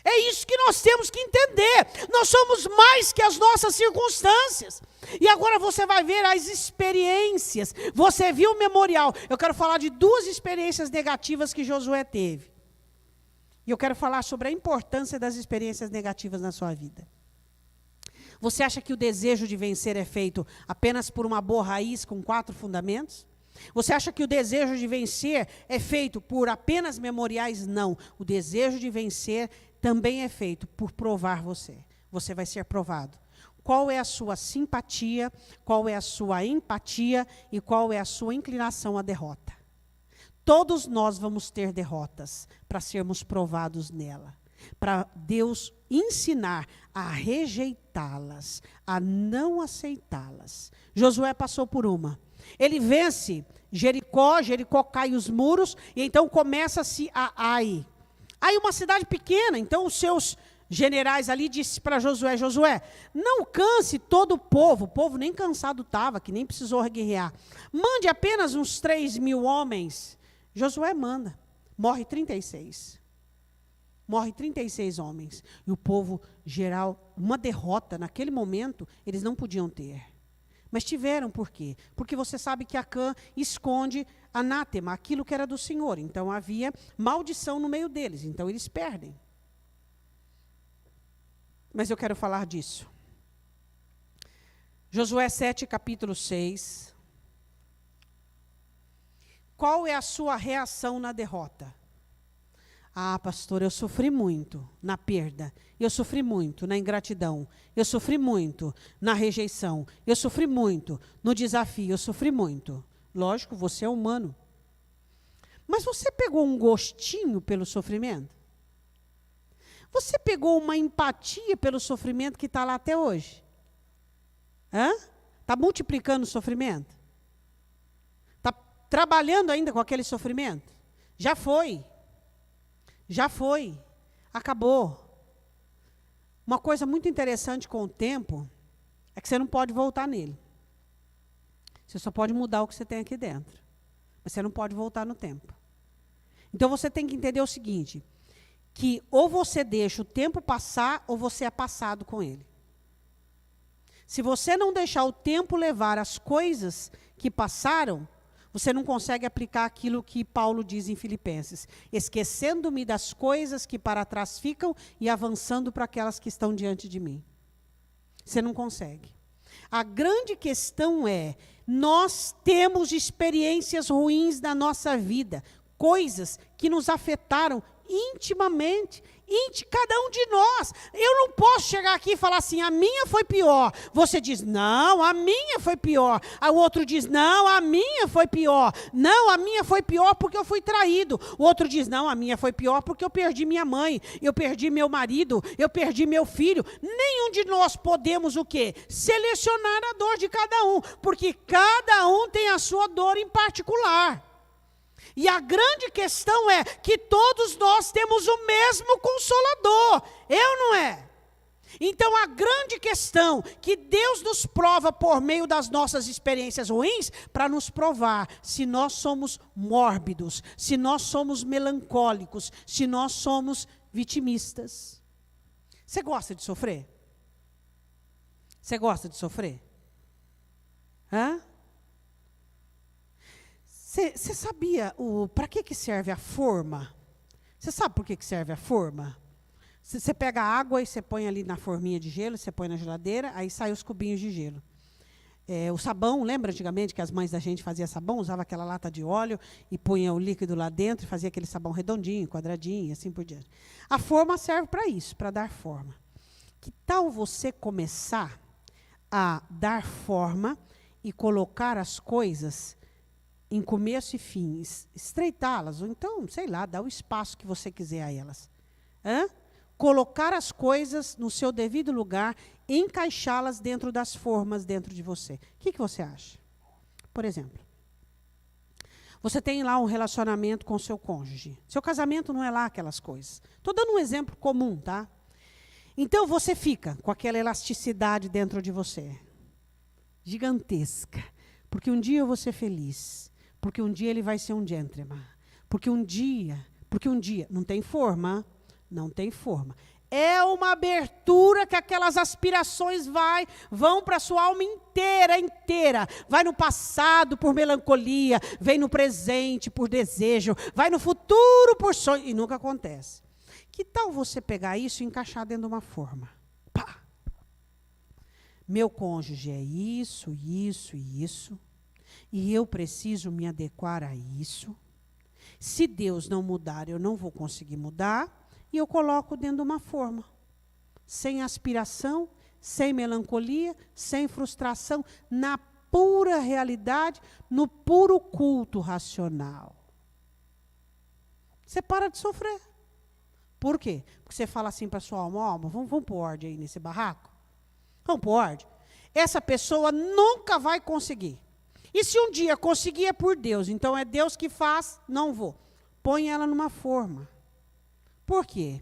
É isso que nós temos que entender. Nós somos mais que as nossas circunstâncias. E agora você vai ver as experiências. Você viu o memorial. Eu quero falar de 2 experiências negativas que Josué teve. E eu quero falar sobre a importância das experiências negativas na sua vida. Você acha que o desejo de vencer é feito apenas por uma boa raiz com 4 fundamentos? Você acha que o desejo de vencer é feito por apenas memoriais? Não. O desejo de vencer também é feito por provar você. Você vai ser provado. Qual é a sua simpatia, qual é a sua empatia e qual é a sua inclinação à derrota? Todos nós vamos ter derrotas para sermos provados nela. Para Deus ensinar a rejeitá-las, a não aceitá-las. Josué passou por uma. Ele vence Jericó, Jericó cai os muros, e então começa-se a Ai. Ai, uma cidade pequena, então os seus generais ali disse para Josué, Josué, não canse todo o povo nem cansado estava, que nem precisou guerrear. Mande apenas uns 3.000 homens. Josué manda, morre 36. Morre 36 homens. E o povo geral, uma derrota naquele momento, eles não podiam ter. Mas tiveram por quê? Porque você sabe que Acã esconde anátema, aquilo que era do Senhor. Então havia maldição no meio deles, então eles perdem. Mas eu quero falar disso. Josué 7, capítulo 6. Qual é a sua reação na derrota? Ah, pastor, eu sofri muito na perda. Eu sofri muito na ingratidão. Eu sofri muito na rejeição. Eu sofri muito no desafio. Eu sofri muito. Lógico, você é humano. Mas você pegou um gostinho pelo sofrimento? Você pegou uma empatia pelo sofrimento que está lá até hoje? Está multiplicando o sofrimento? Está trabalhando ainda com aquele sofrimento? Já foi. Já foi. Acabou. Uma coisa muito interessante com o tempo é que você não pode voltar nele. Você só pode mudar o que você tem aqui dentro. Mas você não pode voltar no tempo. Então você tem que entender o seguinte, que ou você deixa o tempo passar, ou você é passado com ele. Se você não deixar o tempo levar as coisas que passaram, você não consegue aplicar aquilo que Paulo diz em Filipenses. Esquecendo-me das coisas que para trás ficam e avançando para aquelas que estão diante de mim. Você não consegue. A grande questão é, nós temos experiências ruins na nossa vida, coisas que nos afetaram intimamente, cada um de nós. Eu não posso chegar aqui e falar assim, a minha foi pior. Você diz, não, a minha foi pior. O outro diz, não, a minha foi pior. Não, a minha foi pior porque eu fui traído. O outro diz, não, a minha foi pior porque eu perdi minha mãe, eu perdi meu marido, eu perdi meu filho. Nenhum de nós podemos o quê? Selecionar a dor de cada um, porque cada um tem a sua dor em particular. E a grande questão é que todos nós temos o mesmo Consolador, não é? Então a grande questão que Deus nos prova por meio das nossas experiências ruins, para nos provar se nós somos mórbidos, se nós somos melancólicos, se nós somos vitimistas. Você gosta de sofrer? Você gosta de sofrer? Você sabia para que serve a forma? Você sabe por que serve a forma? Você pega a água e você põe ali na forminha de gelo, você põe na geladeira, aí saem os cubinhos de gelo. o sabão, lembra antigamente que as mães da gente faziam sabão, usava aquela lata de óleo e punha o líquido lá dentro e fazia aquele sabão redondinho, quadradinho e assim por diante. A forma serve para isso, para dar forma. Que tal você começar a dar forma e colocar as coisas em começo e fim, estreitá-las, ou então, sei lá, dar o espaço que você quiser a elas. Colocar as coisas no seu devido lugar, encaixá-las dentro das formas dentro de você. O que você acha? Por exemplo, você tem lá um relacionamento com o seu cônjuge. Seu casamento não é lá aquelas coisas. Estou dando um exemplo comum, tá? Então, você fica com aquela elasticidade dentro de você. Gigantesca. Porque um dia eu vou ser feliz. Porque um dia ele vai ser um gentleman. Porque um dia, não tem forma. Não tem forma. É uma abertura que aquelas aspirações vão para a sua alma inteira. Vai no passado por melancolia, vem no presente por desejo, vai no futuro por sonho, e nunca acontece. Que tal você pegar isso e encaixar dentro de uma forma? Pá! Meu cônjuge é isso, e eu preciso me adequar a isso. Se Deus não mudar, eu não vou conseguir mudar. E eu coloco dentro de uma forma, sem aspiração, sem melancolia, sem frustração, na pura realidade, no puro culto racional. Você para de sofrer. Por quê? Porque você fala assim para a sua alma, vamos pôr ordem aí nesse barraco? Vamos pôr ordem? Essa pessoa nunca vai conseguir. E se um dia conseguir é por Deus, então é Deus que faz, não vou. Põe ela numa forma. Por quê?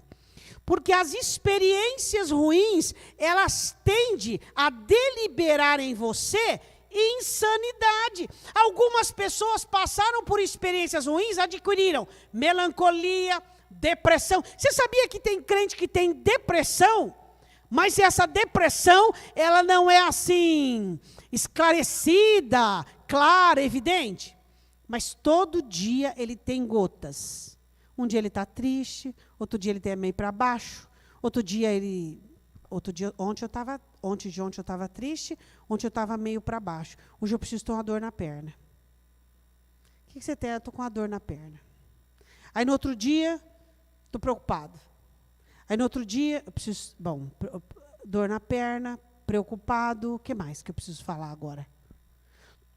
Porque as experiências ruins, elas tendem a deliberar em você insanidade. Algumas pessoas passaram por experiências ruins, adquiriram melancolia, depressão. Você sabia que tem crente que tem depressão? Mas essa depressão, ela não é assim, esclarecida, clara, evidente. Mas todo dia ele tem gotas. Um dia ele está triste, outro dia ele está meio para baixo, ontem eu estava triste, ontem eu estava meio para baixo. Hoje eu preciso ter uma dor na perna. O que você tem? Eu estou com uma dor na perna. Aí no outro dia, estou preocupado. Aí no outro dia, eu preciso, dor na perna, preocupado, o que mais que eu preciso falar agora?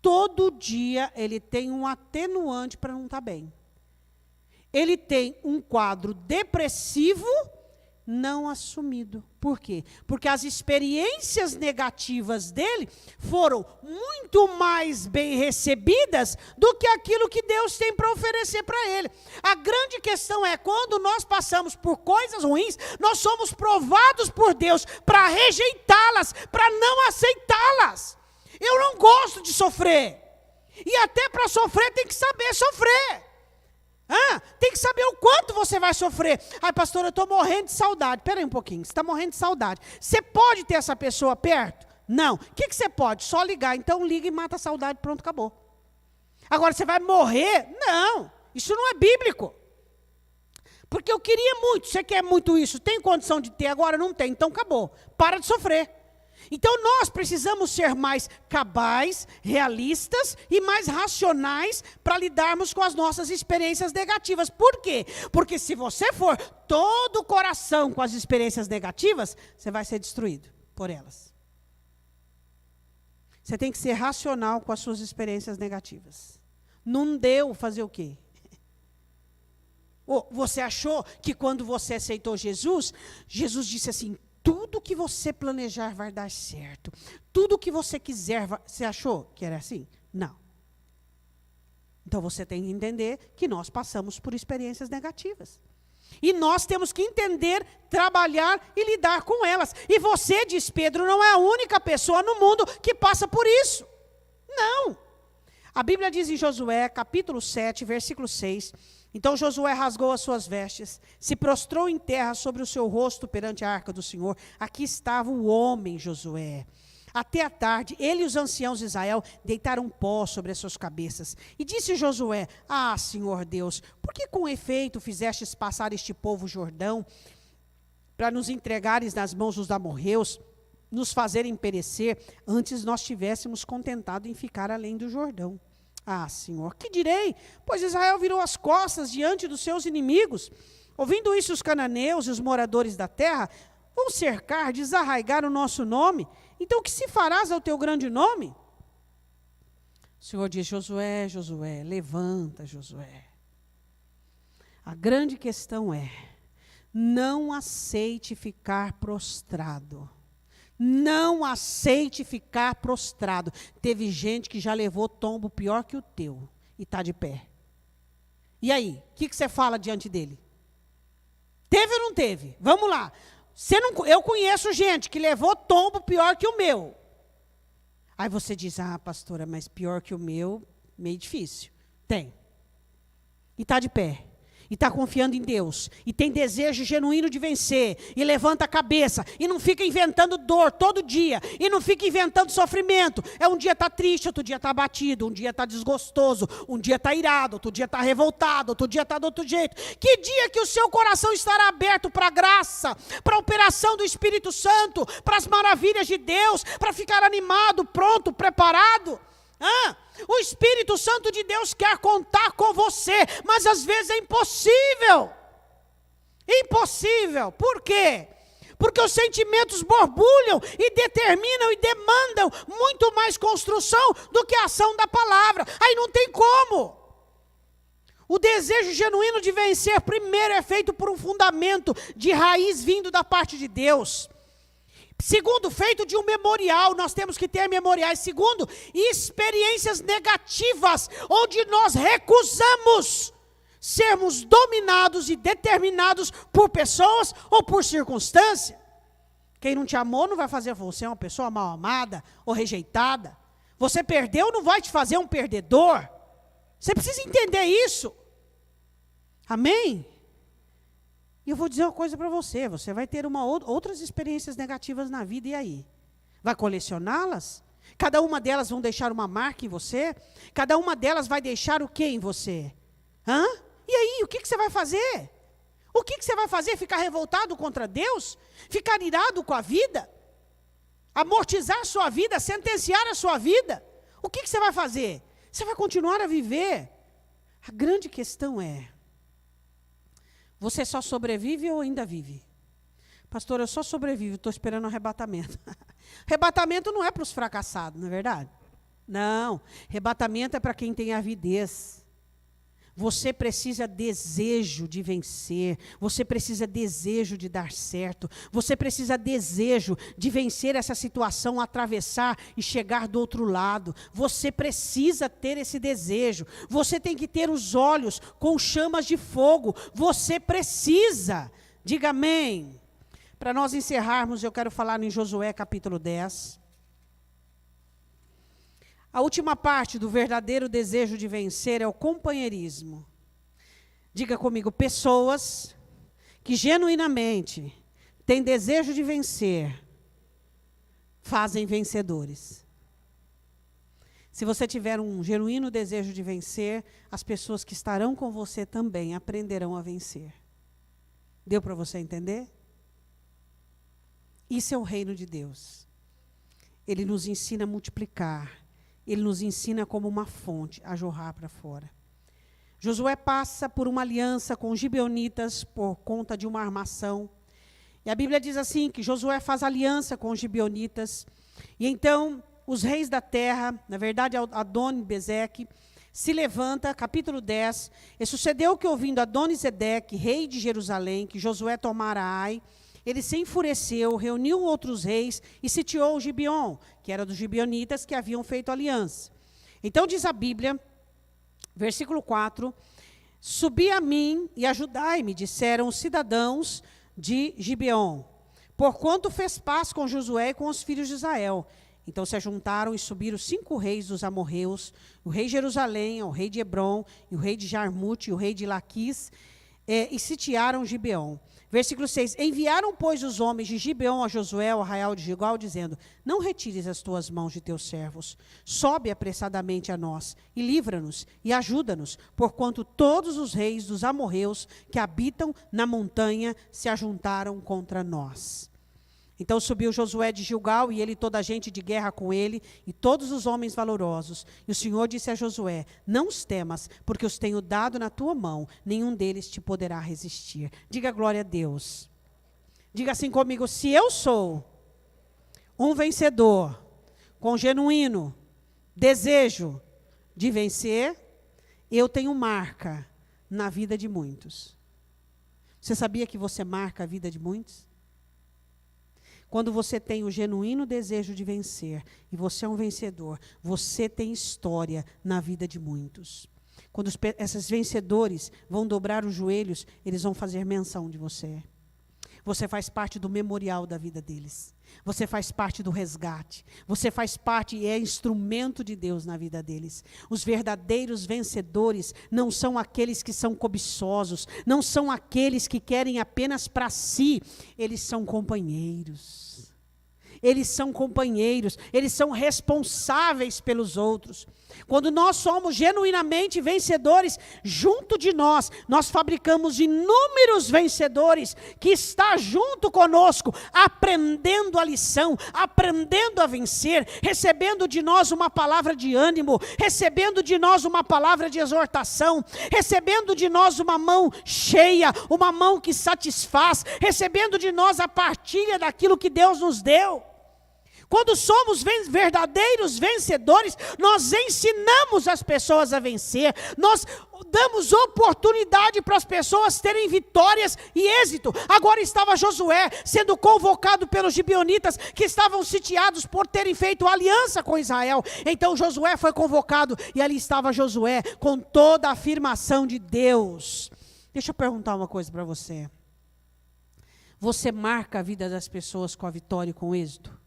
Todo dia ele tem um atenuante para não estar bem. Ele tem um quadro depressivo não assumido. Por quê? Porque as experiências negativas dele foram muito mais bem recebidas do que aquilo que Deus tem para oferecer para ele. A grande questão é, quando nós passamos por coisas ruins, nós somos provados por Deus para rejeitá-las, para não aceitá-las. Eu não gosto de sofrer. E até para sofrer tem que saber sofrer. Tem que saber o quanto você vai sofrer. Ai, pastor, eu estou morrendo de saudade. Espera aí um pouquinho, você está morrendo de saudade. Você pode ter essa pessoa perto? Não. O que você pode? Só ligar. Então liga e mata a saudade, pronto, acabou. Agora, você vai morrer? Não. Isso não é bíblico. Porque eu queria muito, você quer muito isso, tem condição de ter, agora não tem, então acabou. Para de sofrer. Então nós precisamos ser mais cabais, realistas e mais racionais para lidarmos com as nossas experiências negativas. Por quê? Porque se você for todo o coração com as experiências negativas, você vai ser destruído por elas. Você tem que ser racional com as suas experiências negativas. Não deu fazer o quê? Você achou que quando você aceitou Jesus, Jesus disse assim, tudo que você planejar vai dar certo. Tudo que você quiser, você achou que era assim? Não. Então você tem que entender que nós passamos por experiências negativas. E nós temos que entender, trabalhar e lidar com elas. E você, diz Pedro, não é a única pessoa no mundo que passa por isso. Não. A Bíblia diz em Josué, capítulo 7, versículo 6... Então Josué rasgou as suas vestes, se prostrou em terra sobre o seu rosto perante a arca do Senhor. Aqui estava o homem Josué. Até a tarde, ele e os anciãos de Israel deitaram pó sobre as suas cabeças. E disse Josué, Senhor Deus, por que com efeito fizestes passar este povo Jordão, para nos entregares nas mãos dos amorreus, nos fazerem perecer, antes nós tivéssemos contentado em ficar além do Jordão. Ah, Senhor, que direi? Pois Israel virou as costas diante dos seus inimigos. Ouvindo isso, os cananeus e os moradores da terra vão cercar, desarraigar o nosso nome. Então, o que se farás ao teu grande nome? O Senhor diz, Josué, Josué, levanta, Josué. A grande questão é, não aceite ficar prostrado. Não aceite ficar prostrado. Teve gente que já levou tombo pior que o teu e está de pé. E aí, o que você fala diante dele? Teve ou não teve? Vamos lá. Eu conheço gente que levou tombo pior que o meu. Aí você diz, pastora, mas pior que o meu, meio difícil. Tem. E está de pé. E está confiando em Deus, e tem desejo genuíno de vencer, e levanta a cabeça, e não fica inventando dor todo dia, e não fica inventando sofrimento. Um dia está triste, outro dia está abatido, um dia está desgostoso, um dia está irado, outro dia está revoltado, outro dia está do outro jeito. Que dia que o seu coração estará aberto para a graça, para a operação do Espírito Santo, para as maravilhas de Deus, para ficar animado, pronto, preparado? O Espírito Santo de Deus quer contar com você, mas às vezes é impossível. Impossível. Por quê? Porque os sentimentos borbulham e determinam e demandam muito mais construção do que a ação da palavra. Aí não tem como. O desejo genuíno de vencer primeiro é feito por um fundamento de raiz vindo da parte de Deus. Segundo, feito de um memorial, nós temos que ter memoriais. Segundo, experiências negativas, onde nós recusamos sermos dominados e determinados por pessoas ou por circunstância. Quem não te amou não vai fazer você uma pessoa mal amada ou rejeitada. Você perdeu não vai te fazer um perdedor. Você precisa entender isso. Amém? E eu vou dizer uma coisa para você, você vai ter outras experiências negativas na vida, e aí? Vai colecioná-las? Cada uma delas vão deixar uma marca em você? Cada uma delas vai deixar o que em você? E aí, o que você vai fazer? O que você vai fazer? Ficar revoltado contra Deus? Ficar irado com a vida? Amortizar a sua vida? Sentenciar a sua vida? O que você vai fazer? Você vai continuar a viver? A grande questão é, você só sobrevive ou ainda vive? Pastor, eu só sobrevivo, estou esperando o arrebatamento. Arrebatamento não é para os fracassados, não é verdade? Não, arrebatamento é para quem tem avidez. Você precisa desejo de vencer, você precisa desejo de dar certo, você precisa desejo de vencer essa situação, atravessar e chegar do outro lado. Você precisa ter esse desejo, você tem que ter os olhos com chamas de fogo, você precisa. Diga amém. Para nós encerrarmos, eu quero falar em Josué capítulo 10. A última parte do verdadeiro desejo de vencer é o companheirismo. Diga comigo, pessoas que genuinamente têm desejo de vencer, fazem vencedores. Se você tiver um genuíno desejo de vencer, as pessoas que estarão com você também aprenderão a vencer. Deu para você entender? Isso é o reino de Deus. Ele nos ensina a multiplicar. Ele nos ensina como uma fonte a jorrar para fora. Josué passa por uma aliança com os gibeonitas por conta de uma armação. E a Bíblia diz assim, que Josué faz aliança com os gibeonitas. E então os reis da terra, na verdade Adoni-Bezeque, se levanta, capítulo 10. E sucedeu que ouvindo Adoni-Zedeque, rei de Jerusalém, que Josué tomara Ai, ele se enfureceu, reuniu outros reis e sitiou Gibeon, que era dos gibeonitas que haviam feito aliança. Então diz a Bíblia, versículo 4, subi a mim e ajudai-me, disseram os cidadãos de Gibeon, porquanto fez paz com Josué e com os filhos de Israel. Então se ajuntaram e subiram 5 reis dos amorreus, o rei de Jerusalém, o rei de Hebron, e o rei de Jarmute, e o rei de Laquis, e sitiaram Gibeon. Versículo 6, enviaram, pois, os homens de Gibeon a Josué, ao arraial de Gilgal, dizendo, não retires as tuas mãos de teus servos, sobe apressadamente a nós, e livra-nos, e ajuda-nos, porquanto todos os reis dos amorreus que habitam na montanha se ajuntaram contra nós. Então subiu Josué de Gilgal, e ele e toda a gente de guerra com ele, e todos os homens valorosos. E o Senhor disse a Josué: não os temas, porque os tenho dado na tua mão, nenhum deles te poderá resistir. Diga glória a Deus. Diga assim comigo: se eu sou um vencedor, com genuíno desejo de vencer, eu tenho marca na vida de muitos. Você sabia que você marca a vida de muitos? Quando você tem o genuíno desejo de vencer, e você é um vencedor, você tem história na vida de muitos. Quando esses vencedores vão dobrar os joelhos, eles vão fazer menção de você. Você faz parte do memorial da vida deles. Você faz parte do resgate. Você faz parte e é instrumento de Deus na vida deles. Os verdadeiros vencedores não são aqueles que são cobiçosos, não são aqueles que querem apenas para si. Eles são companheiros. Eles são companheiros, eles são responsáveis pelos outros. Quando nós somos genuinamente vencedores, junto de nós fabricamos inúmeros vencedores que estão junto conosco, aprendendo a lição, aprendendo a vencer, recebendo de nós uma palavra de ânimo, recebendo de nós uma palavra de exortação, recebendo de nós uma mão cheia, uma mão que satisfaz, recebendo de nós a partilha daquilo que Deus nos deu. Quando somos verdadeiros vencedores, nós ensinamos as pessoas a vencer, nós damos oportunidade para as pessoas terem vitórias e êxito. Agora estava Josué sendo convocado pelos gibeonitas, que estavam sitiados por terem feito aliança com Israel. Então Josué foi convocado, e ali estava Josué com toda a afirmação de Deus. Deixa eu perguntar uma coisa para você. Você marca a vida das pessoas com a vitória e com o êxito?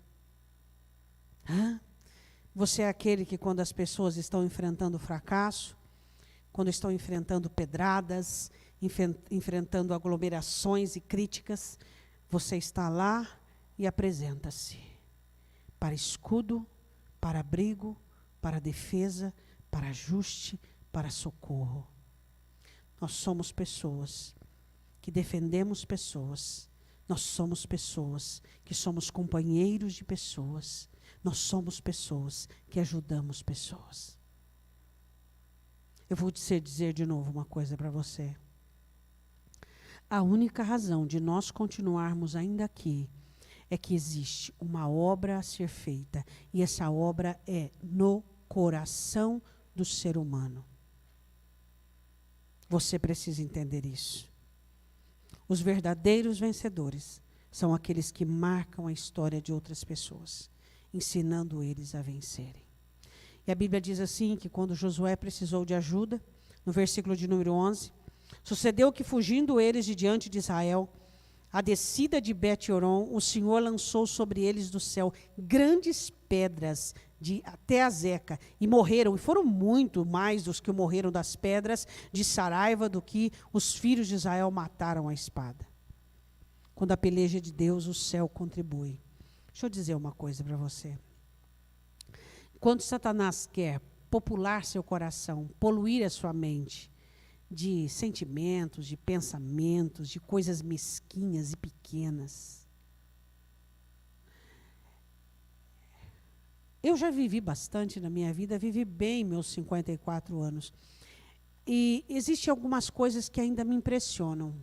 Você é aquele que, quando as pessoas estão enfrentando fracasso, quando estão enfrentando pedradas, enfrentando aglomerações e críticas, você está lá e apresenta-se para escudo, para abrigo, para defesa, para ajuste, para socorro. Nós somos pessoas que defendemos pessoas. Nós somos pessoas que somos companheiros de pessoas. Nós somos pessoas que ajudamos pessoas. Eu vou dizer de novo uma coisa para você. A única razão de nós continuarmos ainda aqui é que existe uma obra a ser feita. E essa obra é no coração do ser humano. Você precisa entender isso. Os verdadeiros vencedores são aqueles que marcam a história de outras pessoas, ensinando eles a vencerem. E a Bíblia diz assim, que quando Josué precisou de ajuda, no versículo de número 11, sucedeu que, fugindo eles de diante de Israel, a descida de Bet-Horon, o Senhor lançou sobre eles do céu grandes pedras até a Zeca, e morreram, e foram muito mais dos que morreram das pedras de Saraiva do que os filhos de Israel mataram a espada. Quando a peleja de Deus, o céu contribui. Deixa eu dizer uma coisa para você. Quando Satanás quer popular seu coração, poluir a sua mente de sentimentos, de pensamentos, de coisas mesquinhas e pequenas. Eu já vivi bastante na minha vida, vivi bem meus 54 anos. E existem algumas coisas que ainda me impressionam.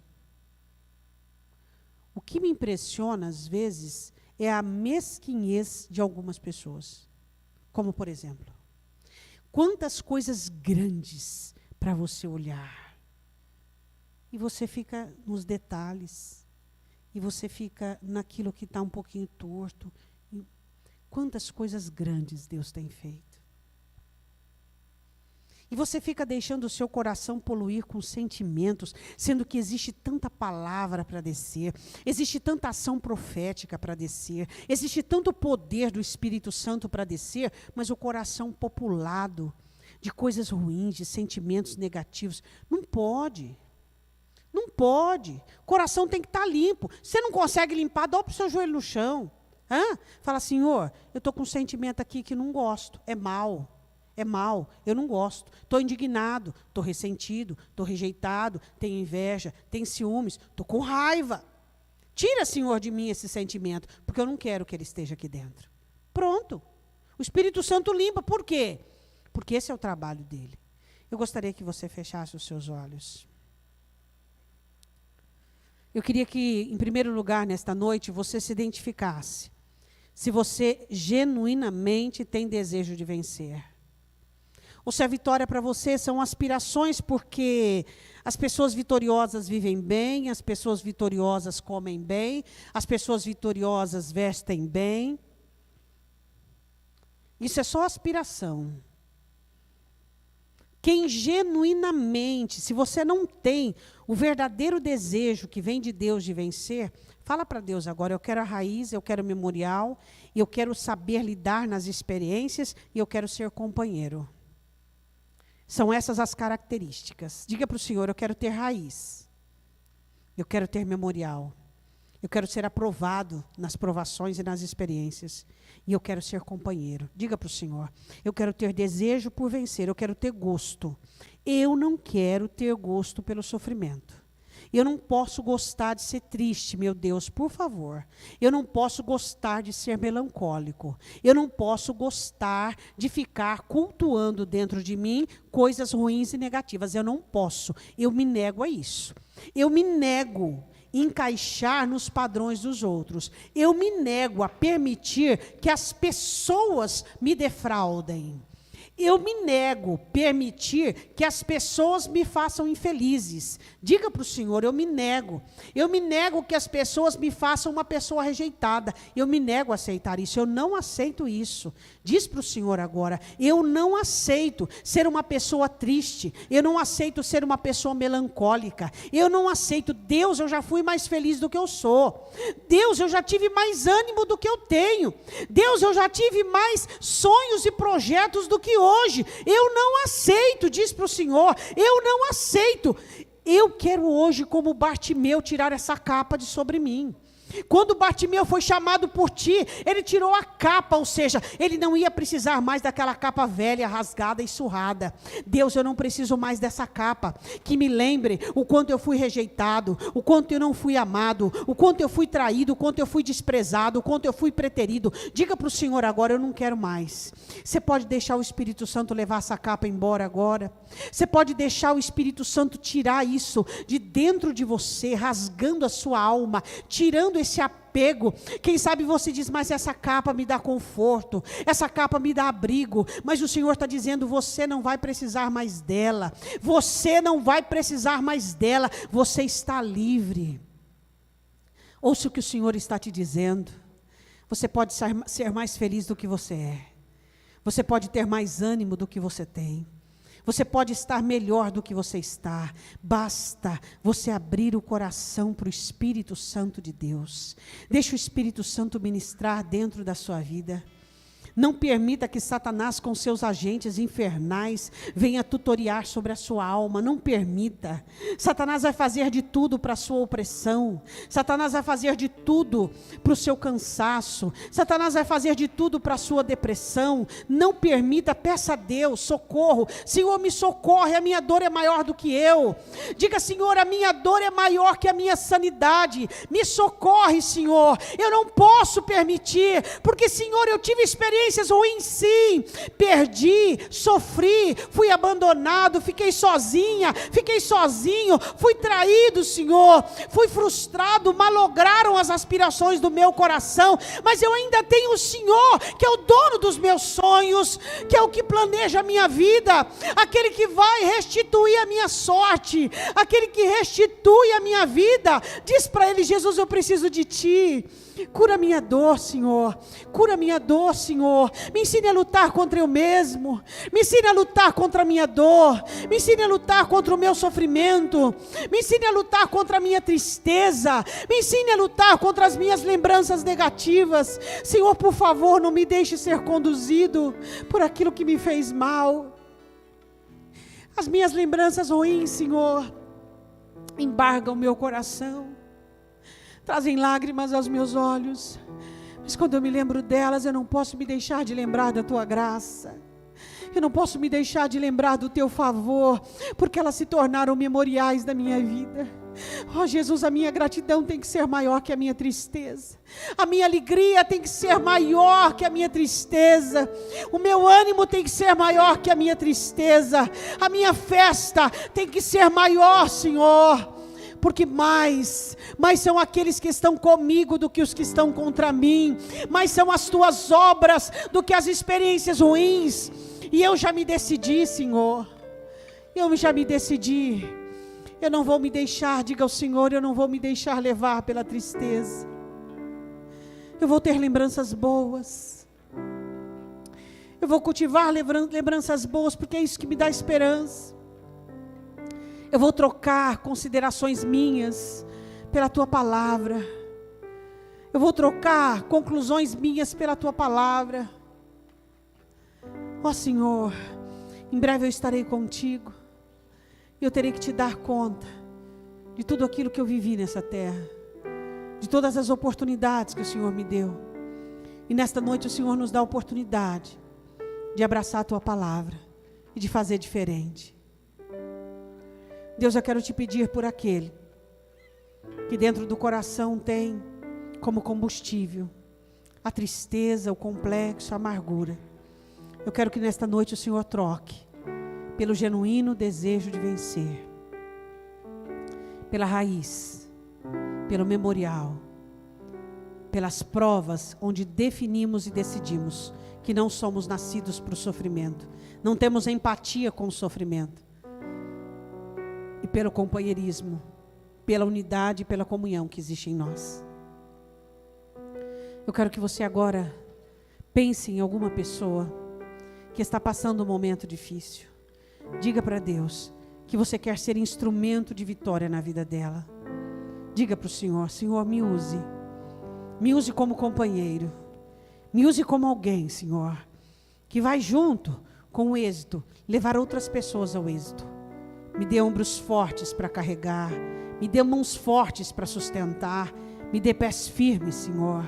O que me impressiona, às vezes, é a mesquinhez de algumas pessoas. Como, por exemplo, quantas coisas grandes para você olhar. E você fica nos detalhes. E você fica naquilo que está um pouquinho torto. E quantas coisas grandes Deus tem feito. E você fica deixando o seu coração poluir com sentimentos, sendo que existe tanta palavra para descer, existe tanta ação profética para descer, existe tanto poder do Espírito Santo para descer, mas o coração populado de coisas ruins, de sentimentos negativos, não pode. Não pode. O coração tem que estar limpo. Você não consegue limpar, dobra o seu joelho no chão. Fala, Senhor, eu estou com um sentimento aqui que não gosto, é mal. É mal, eu não gosto, estou indignado, estou ressentido, estou rejeitado, tenho inveja, tenho ciúmes, estou com raiva. Tira, Senhor, de mim esse sentimento, porque eu não quero que ele esteja aqui dentro. Pronto. O Espírito Santo limpa. Por quê? Porque esse é o trabalho dele. Eu gostaria que você fechasse os seus olhos. Eu queria que, em primeiro lugar, nesta noite, você se identificasse. Se você genuinamente tem desejo de vencer. Ou se a vitória para você são aspirações, porque as pessoas vitoriosas vivem bem, as pessoas vitoriosas comem bem, as pessoas vitoriosas vestem bem. Isso é só aspiração. Quem genuinamente, se você não tem o verdadeiro desejo que vem de Deus de vencer, fala para Deus agora, eu quero a raiz, eu quero o memorial, eu quero saber lidar nas experiências e eu quero ser companheiro. São essas as características. Diga para o Senhor, eu quero ter raiz, eu quero ter memorial, eu quero ser aprovado nas provações e nas experiências. E eu quero ser companheiro. Diga para o Senhor, eu quero ter desejo por vencer, eu quero ter gosto. Eu não quero ter gosto pelo sofrimento. Eu não posso gostar de ser triste, meu Deus, por favor. Eu não posso gostar de ser melancólico. Eu não posso gostar de ficar cultuando dentro de mim coisas ruins e negativas. Eu não posso. Eu me nego a isso. Eu me nego encaixar nos padrões dos outros. Eu me nego a permitir que as pessoas me defraudem. Eu me nego a permitir que as pessoas me façam infelizes. Diga para o Senhor, eu me nego. Eu me nego que as pessoas me façam uma pessoa rejeitada. Eu me nego a aceitar isso. Eu não aceito isso. Diz para o Senhor agora, eu não aceito ser uma pessoa triste. Eu não aceito ser uma pessoa melancólica. Eu não aceito. Deus, eu já fui mais feliz do que eu sou. Deus, eu já tive mais ânimo do que eu tenho. Deus, eu já tive mais sonhos e projetos do que hoje. Eu não aceito, diz para o Senhor, eu não aceito. Eu quero hoje, como Bartimeu, tirar essa capa de sobre mim. Quando Bartimeu foi chamado por ti, ele tirou a capa, ou seja, ele não ia precisar mais daquela capa velha, rasgada e surrada. Deus, eu não preciso mais dessa capa, que me lembre o quanto eu fui rejeitado, o quanto eu não fui amado, o quanto eu fui traído, o quanto eu fui desprezado, o quanto eu fui preterido. Diga para o Senhor agora, eu não quero mais. Você pode deixar o Espírito Santo levar essa capa embora agora? Você pode deixar o Espírito Santo tirar isso de dentro de você, rasgando a sua alma, tirando esse apego. Quem sabe você diz, mas essa capa me dá conforto, essa capa me dá abrigo, mas o Senhor está dizendo, você não vai precisar mais dela, você não vai precisar mais dela, você está livre. Ouça o que o Senhor está te dizendo, você pode ser mais feliz do que você é, você pode ter mais ânimo do que você tem, você pode estar melhor do que você está. Basta você abrir o coração para o Espírito Santo de Deus. Deixa o Espírito Santo ministrar dentro da sua vida. Não permita que Satanás com seus agentes infernais venha tutoriar sobre a sua alma. Não permita. Satanás vai fazer de tudo para a sua opressão. Satanás vai fazer de tudo para o seu cansaço. Satanás vai fazer de tudo para a sua depressão. Não permita, peça a Deus socorro. Senhor, me socorre, a minha dor é maior do que eu. Diga, Senhor, a minha dor é maior que a minha sanidade. Me socorre, Senhor. Eu não posso permitir, porque, Senhor, eu tive experiências ruins, sim, perdi, sofri, fui abandonado, fiquei sozinha, fiquei sozinho, fui traído, Senhor, fui frustrado, malograram as aspirações do meu coração, mas eu ainda tenho o Senhor, que é o dono dos meus sonhos, que é o que planeja a minha vida, aquele que vai restituir a minha sorte, aquele que restitui a minha vida. Diz para ele, Jesus, eu preciso de ti. Cura minha dor, Senhor. Cura minha dor, Senhor. Me ensine a lutar contra eu mesmo. Me ensine a lutar contra a minha dor. Me ensine a lutar contra o meu sofrimento. Me ensine a lutar contra a minha tristeza. Me ensine a lutar contra as minhas lembranças negativas. Senhor, por favor, não me deixe ser conduzido por aquilo que me fez mal. As minhas lembranças ruins, Senhor, embargam o meu coração. Trazem lágrimas aos meus olhos, mas quando eu me lembro delas, eu não posso me deixar de lembrar da tua graça, eu não posso me deixar de lembrar do teu favor, porque elas se tornaram memoriais da minha vida. Oh Jesus, a minha gratidão tem que ser maior que a minha tristeza. A minha alegria tem que ser maior que a minha tristeza. O meu ânimo tem que ser maior que a minha tristeza. A minha festa tem que ser maior, Senhor. Porque mais são aqueles que estão comigo do que os que estão contra mim. Mais são as tuas obras do que as experiências ruins. E eu já me decidi, Senhor. Eu já me decidi. Eu não vou me deixar, diga ao Senhor, eu não vou me deixar levar pela tristeza. Eu vou ter lembranças boas. Eu vou cultivar lembranças boas, porque é isso que me dá esperança. Eu vou trocar considerações minhas pela Tua palavra. Eu vou trocar conclusões minhas pela Tua palavra. Ó Senhor, em breve eu estarei contigo. E eu terei que te dar conta de tudo aquilo que eu vivi nessa terra. De todas as oportunidades que o Senhor me deu. E nesta noite o Senhor nos dá a oportunidade de abraçar a Tua palavra e de fazer diferente. Deus, eu quero te pedir por aquele que dentro do coração tem como combustível a tristeza, o complexo, a amargura. Eu quero que nesta noite o Senhor troque pelo genuíno desejo de vencer, pela raiz, pelo memorial, pelas provas onde definimos e decidimos que não somos nascidos para o sofrimento, não temos empatia com o sofrimento, e pelo companheirismo, pela unidade e pela comunhão que existe em nós. Eu quero que você agora pense em alguma pessoa que está passando um momento difícil. Diga para Deus que você quer ser instrumento de vitória na vida dela. Diga para o Senhor, Senhor, me use. Me use como companheiro. Me use como alguém, Senhor, que vai junto com o êxito, levar outras pessoas ao êxito. Me dê ombros fortes para carregar. Me dê mãos fortes para sustentar. Me dê pés firmes, Senhor.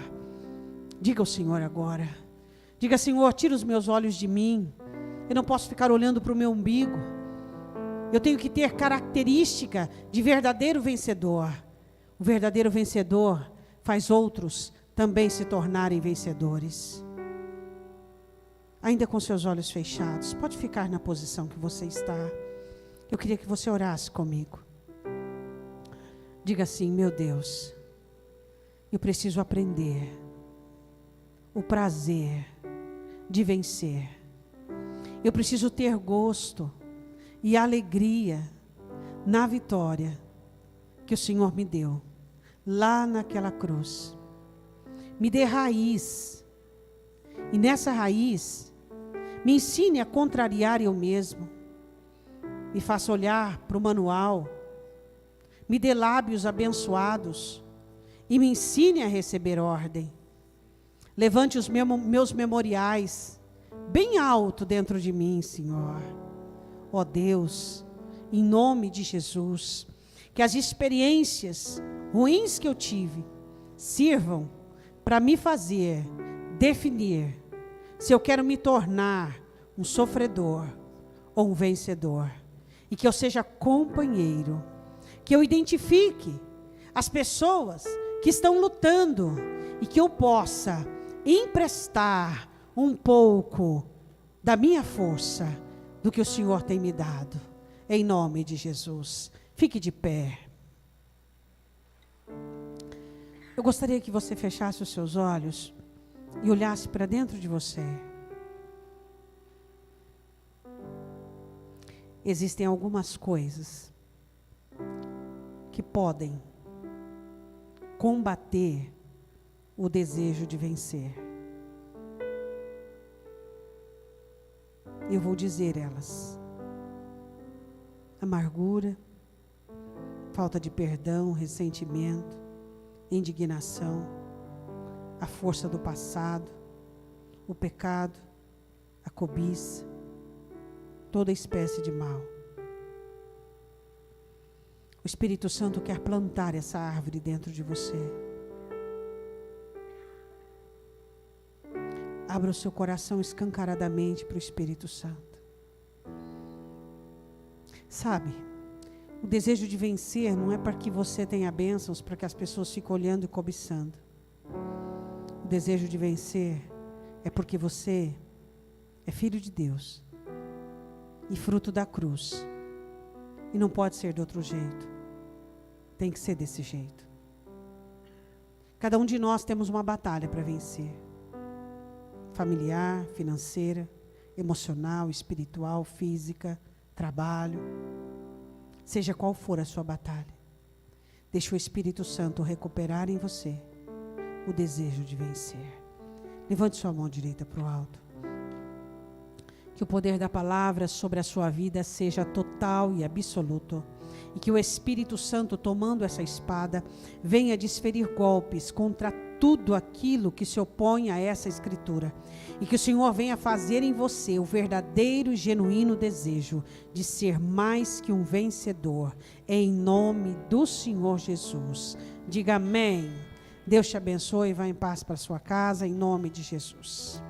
Diga ao Senhor agora. Diga, Senhor, tira os meus olhos de mim. Eu não posso ficar olhando para o meu umbigo. Eu tenho que ter característica de verdadeiro vencedor. O verdadeiro vencedor faz outros também se tornarem vencedores. Ainda com seus olhos fechados, pode ficar na posição que você está. Eu queria que você orasse comigo. Diga assim, meu Deus, eu preciso aprender o prazer de vencer. Eu preciso ter gosto e alegria na vitória que o Senhor me deu, lá naquela cruz. Me dê raiz, e nessa raiz, me ensine a contrariar eu mesmo, me faça olhar para o manual, me dê lábios abençoados, e me ensine a receber ordem. Levante os meus memoriais, bem alto dentro de mim, Senhor. Ó Deus, em nome de Jesus, que as experiências ruins que eu tive sirvam para me fazer definir se eu quero me tornar um sofredor ou um vencedor. E que eu seja companheiro, que eu identifique as pessoas que estão lutando e que eu possa emprestar um pouco da minha força, do que o Senhor tem me dado, em nome de Jesus. Fique de pé. Eu gostaria que você fechasse os seus olhos e olhasse para dentro de você. Existem algumas coisas que podem combater o desejo de vencer. Eu vou dizer elas: amargura, falta de perdão, ressentimento, indignação, a força do passado, o pecado, a cobiça, toda espécie de mal. O Espírito Santo quer plantar essa árvore dentro de você. Abra o seu coração escancaradamente para o Espírito Santo. Sabe, O desejo de vencer não é para que você tenha bênçãos, para que as pessoas fiquem olhando e cobiçando. O desejo de vencer é porque você é filho de Deus e fruto da cruz. E não pode ser de outro jeito. Tem que ser desse jeito. Cada um de nós temos uma batalha para vencer. Familiar, financeira, emocional, espiritual, física, trabalho. Seja qual for a sua batalha. Deixe o Espírito Santo recuperar em você o desejo de vencer. Levante sua mão direita para o alto. Que o poder da palavra sobre a sua vida seja total e absoluto. E que o Espírito Santo, tomando essa espada, venha desferir golpes contra tudo aquilo que se opõe a essa escritura. E que o Senhor venha fazer em você o verdadeiro e genuíno desejo de ser mais que um vencedor. Em nome do Senhor Jesus. Diga amém. Deus te abençoe e vá em paz para sua casa, em nome de Jesus.